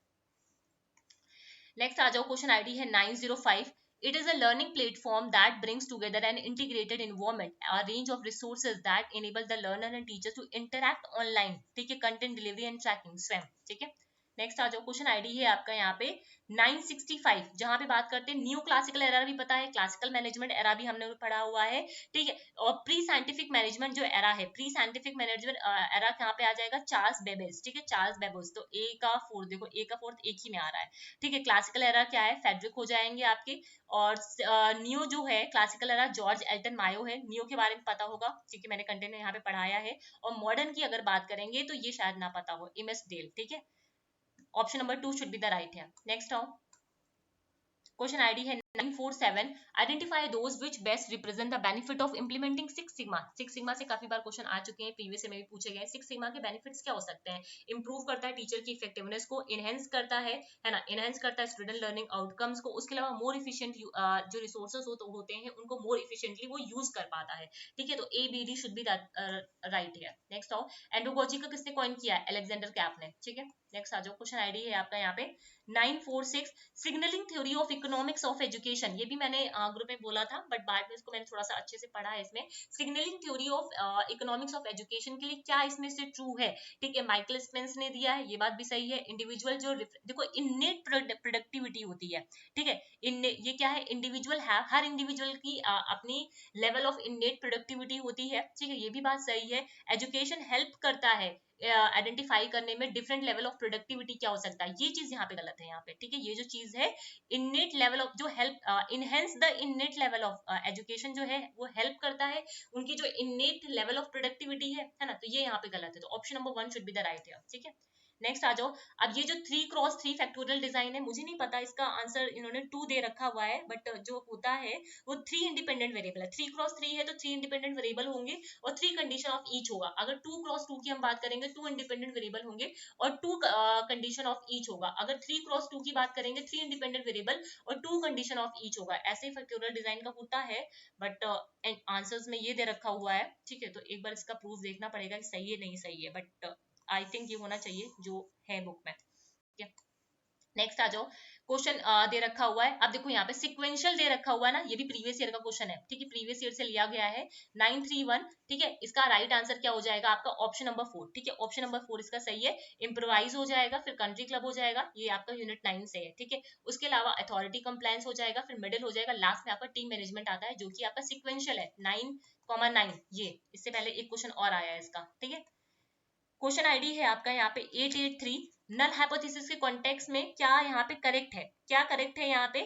नेक्स्ट आ जाओ, क्वेश्चन आईडी है 905। It is a learning platform that brings together an integrated environment, a range of resources that enable the learner and teachers to interact online. ठीक है, कंटेंट डिलीवरी एंड ट्रैकिंग स्वयं. ठीक है, नेक्स्ट आ जाओ. क्वेश्चन आईडी है आपका यहाँ पे 965, जहां पे बात करते हैं न्यू क्लासिकल एरा भी पता है, क्लासिकल मैनेजमेंट एरा भी हमने पढ़ा हुआ है. ठीक है, और प्री साइंटिफिक मैनेजमेंट जो एरा है, प्री साइंटिफिक मैनेजमेंट एरा कहाँ पे आ जाएगा, चार्ल्स बेबेज. ठीक है, चार्ल्स बेबेज. तो ए का फोर्थ देखो, ए का फोर्थ एक ही में आ रहा है. ठीक है, क्लासिकल एरा क्या है, फेडरिक हो जाएंगे आपके. और नियो जो है classical era George Elton Mayo है. नियो के बारे में पता होगा क्योंकि मैंने कंटेंट यहाँ पे पढ़ाया है. और मॉडर्न की अगर बात करेंगे तो ये शायद ना पता हो, इमेस डेल. ठीक है, option number 2 should be the right है. नेक्स्ट आओ. क्वेश्चन आईडी है 947, identify those which best represent the benefit of implementing six sigma. Six sigma से काफी बार क्वेश्चन आ चुके हैं, प्रीवियस में भी पूछे गए. सिक्स सिग्मा के बेनिफिट्स क्या हो सकते हैं? इंप्रूव करता है टीचर की इफेक्टिवनेस को, इनहेंस करता है ना, इनहेंस करता है स्टूडेंट लर्निंग आउटकम्स को. उसके अलावा मोर इफिशिएंट जो रिसोर्सेज होते हैं उनको मोर इफिशिएंटली वो यूज कर पाता है. ठीक है, तो A B D should be right है. नेक्स्ट आओ. एंड्रोगॉजी का किसने कॉइन किया है? अलेक्जेंडर कैप ने. ठीक है, नेक्स्ट आ जाओ. क्वेश्चन आईडी है आपका यहाँ पे 946, signalling theory of economics of education. ये भी मैंने ग्रुप में बोला था बट बाद में इसको मैंने थोड़ा सा अच्छे से पढ़ा है. इसमें signalling theory of economics of education के लिए क्या इसमें से ट्रू है? ठीक है, माइकल स्पेंस ने दिया है, ये बात भी सही है. इंडिविजुअल जो देखो इननेट प्रोडक्टिविटी होती है. ठीक है, ये क्या है, इंडिविजुअल है, हर इंडिविजुअल की अपनी लेवल ऑफ इननेट प्रोडक्टिविटी होती है. ठीक है, ये भी बात सही है. एजुकेशन हेल्प करता है आइडेंटिफाई करने में डिफरेंट लेवल ऑफ प्रोडक्टिविटी क्या हो सकता है. ये चीज यहाँ पे गलत है यहाँ पे. ठीक है, ये जो चीज है इननेट लेवल ऑफ जो help enhance the innate level of education जो है वो हेल्प करता है उनकी जो इननेट लेवल ऑफ प्रोडक्टिविटी है ना, तो ये यहाँ पे गलत है. तो option number 1 should be the right है. ठीक है, नेक्स्ट आ जाओ. अब ये जो 3x3 फैक्टोरियल डिजाइन है, मुझे नहीं पता इसका आंसर इन्होंने 2 दे रखा हुआ है बट जो होता है वो 3 इंडिपेंडेंट वेरिएबल है. 3x3 है तो 3 इंडिपेंडेंट वेरिएबल होंगे और 3 कंडीशन ऑफ ईच होगा. अगर 2x2 की हम बात करेंगे 2 इंडिपेंडेंट वेरिएबल होंगे और 2 कंडीशन ऑफ ईच होगा. अगर 3x2 की बात करेंगे 3 इंडिपेंडेंट वेरिएबल और 2 कंडीशन ऑफ ईच होगा. ऐसे फैक्टोरियल डिजाइन का होता है बट आंसर्स में ये दे रखा हुआ है. ठीक है, तो एक बार इसका प्रूफ देखना पड़ेगा कि सही है नहीं सही है बट आई थिंक ये होना चाहिए जो है बुक में. ठीक है, नेक्स्ट आ जाओ. क्वेश्चन दे रखा हुआ है. अब देखो यहाँ पे सिक्वेंशियल दे रखा हुआ है ना, ये भी प्रीवियस ईयर का क्वेश्चन है. ठीक है, प्रीवियस ईयर से लिया गया है 931. ठीक है, इसका राइट आंसर क्या हो जाएगा आपका? Option number 4. ठीक है, ऑप्शन नंबर 4 इसका सही है. इम्प्रोवाइज हो जाएगा, फिर कंट्री क्लब हो जाएगा, ये आपका यूनिट 9 से है. ठीक है, उसके अलावा अथॉरिटी कंप्लायंस हो जाएगा, फिर मिडिल हो जाएगा, लास्ट में आपका टीम मैनेजमेंट आता है जो कि आपका सिक्वेंशियल है 9,9. ये इससे पहले एक क्वेश्चन और आया है इसका. ठीक है, क्वेश्चन आईडी है आपका यहाँ पे 883, नल हाइपोथेसिस के कॉन्टेक्स्ट में क्या यहाँ पे करेक्ट है? क्या करेक्ट है यहाँ पे?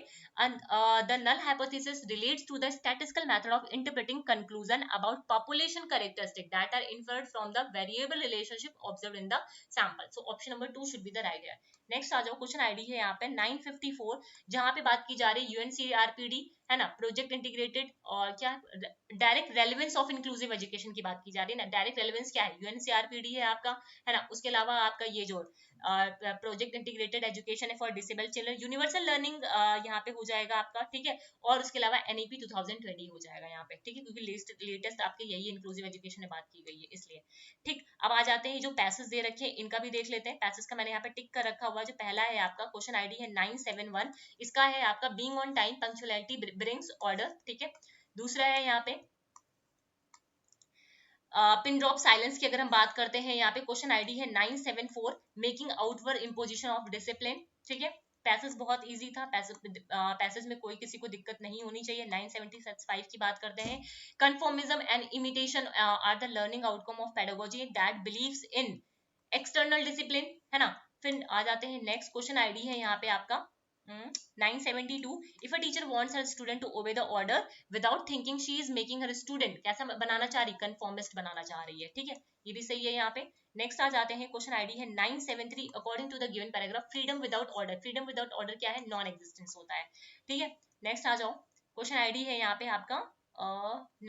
The null hypothesis relates to the statistical method of interpreting conclusion about population characteristic that are inferred from the variable relationship observed in the sample. So option number 2 should be the right. Next आ जाओ. क्वेश्चन आईडी है यहाँ पे 954, जहां पे बात की जा रही है यूएनसीआरपीडी है ना, प्रोजेक्ट इंटीग्रेटेड और क्या direct relevance of inclusive education की बात की जा रही है ना. डायरेक्ट रेलेवेंस क्या है? यूएनसीआरपीडी है आपका, है ना. उसके अलावा आपका ये जो प्रोजेक्ट इंटीग्रेटेड एजुकेशन है for disabled children, universal learning यहाँ पे हो जाएगा आपका. ठीक है, और उसके अलावा एनईपी 2020 हो जाएगा यहाँ पे. ठीक है, क्योंकि लेटेस्ट आपके यही इंक्लूसिव एजुकेशन में बात की गई है इसलिए. ठीक, अब आ जाते हैं जो पैसेज दे रखे हैं इनका भी देख लेते हैं. पैसेज का मैंने यहाँ पे टिक कर रखा हुआ. जो पहला है आपका क्वेश्चन आईडी है 971, इसका है आपका being on time punctuality brings order. ठीक है, दूसरा है यहाँ पे पिन ड्रॉप साइलेंस की अगर हम बात करते हैं यहाँ पे क्वेश्चन आईडी है 974, making outward imposition of discipline. ठीक है, पैसेज बहुत इजी था. पैसेज में कोई किसी को दिक्कत नहीं होनी चाहिए. 975 की बात करते हैं, conformism and imitation are the learning outcome of pedagogy that believes in external discipline, है ना. फिर आ जाते हैं नेक्स्ट क्वेश्चन आईडी है यहाँ पे आपका 972, if a teacher wants her student to obey the order without thinking, she is making her student कैसा बनाना चाह रही? conformist बनाना चाह रही है. ठीक है, ये भी सही है यहाँ पे. नेक्स्ट आ जाते हैं क्वेश्चन आईडी है 973, according to the given paragraph freedom without order. Freedom without order क्या है? नॉन एग्जिस्टेंस होता है. ठीक है, नेक्स्ट आ जाओ. क्वेश्चन आईडी है यहाँ पे आपका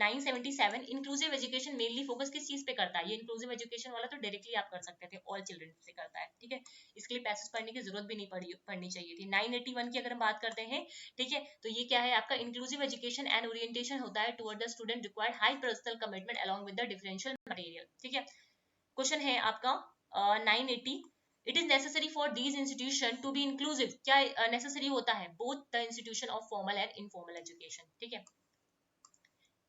977, इंक्लूसिव एजुकेशन मेनली फोकस किस चीज पे करता है? ये इंक्लूसिव एजुकेशन वाला तो डायरेक्टली आप कर सकते थे, ऑल चिल्ड्रन से करता है. ठीक है, इसके लिए पैसेज पढ़ने की जरूरत भी नहीं पड़नी चाहिए थी. 981 की अगर हम बात करते हैं, ठीक है, तो ये क्या है आपका? इंक्लूसिव एजुकेशन एंड ओरिएंटेशन होता है toward the student required high personal commitment along with the differential material. ठीक है, क्वेश्चन है आपका 980, it is necessary for these institution to be inclusive, क्या नेसेसरी होता है, both the institution of formal and informal education. ठीक है,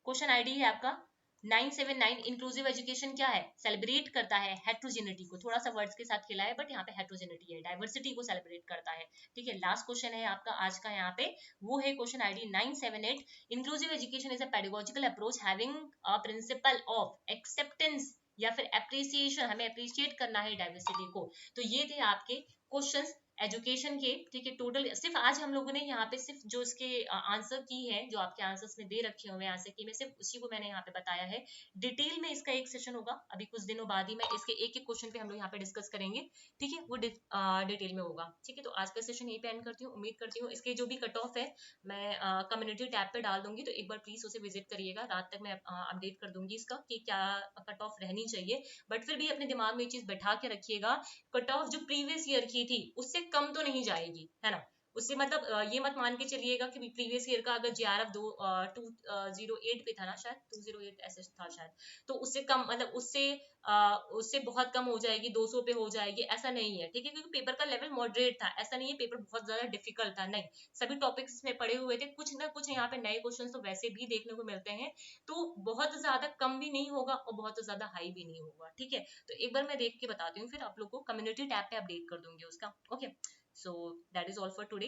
क्वेश्चन आईडी है आपका 979, इंक्लूसिव एजुकेशन क्या है, सेलिब्रेट करता है हेट्रोजेनिटी को, थोड़ा सा वर्ड्स के साथ खेला है बट यहाँ पे हेट्रोजेनिटी है, डाइवर्सिटी को सेलिब्रेट करता है। ठीक है, लास्ट क्वेश्चन है आपका आज का यहाँ पे, वो है question ID 978, inclusive education is a pedagogical approach having a principle of acceptance या फिर एप्रिसिएशन, हमें अप्रिशिएट करना है डाइवर्सिटी को। तो ये थे आपके क्वेश्चंस एजुकेशन के। ठीक है, टोटल सिर्फ आज हम लोगों ने यहाँ पे सिर्फ जो इसके आंसर की है, जो आपके आंसर्स में दे रखे हुए हैं आंसर की, मैं सिर्फ उसी को मैंने यहाँ पे बताया है। डिटेल में इसका एक सेशन होगा अभी कुछ दिनों बाद ही, मैं इसके एक एक क्वेश्चन पे हम लोग यहाँ पे डिस्कस करेंगे। ठीक है, वो डिटेल में होगा। ठीक है, तो आज का सेशन यही पे एंड करती हूँ। उम्मीद करती हूँ इसके जो भी कट ऑफ है मैं कम्युनिटी टैब पे डाल दूंगी, तो एक बार प्लीज उसे विजिट करिएगा, रात तक मैं अपडेट कर दूंगी इसका कि क्या कट ऑफ रहनी चाहिए। बट फिर भी अपने दिमाग में ये चीज बैठा के रखिएगा, कट ऑफ जो प्रीवियस ईयर की थी उससे कम तो नहीं जाएगी, है ना। उससे मतलब ये मत मान के चलिएगा कि प्रीवियस ईयर का अगर JRF 208 पे था ना, शायद 208 ऐसे था शायद, तो उससे कम मतलब उससे बहुत कम हो जाएगी, 200 पे हो जाएगी, ऐसा नहीं है। ठीक है, क्योंकि पेपर का लेवल मॉडरेट था, ऐसा नहीं है पेपर बहुत ज्यादा डिफिकल्ट था, नहीं, सभी टॉपिक्स में पढ़े हुए थे, कुछ ना कुछ यहाँ पे नए क्वेश्चन तो वैसे भी देखने को मिलते हैं, तो बहुत ज्यादा कम भी नहीं होगा और बहुत ज्यादा हाई भी नहीं होगा। ठीक है, तो एक बार मैं देख के बताती हूँ, फिर आप लोग को कम्युनिटी टैब पे अपडेट कर दूंगी उसका। Okay, so that is all for today,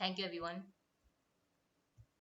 thank you everyone.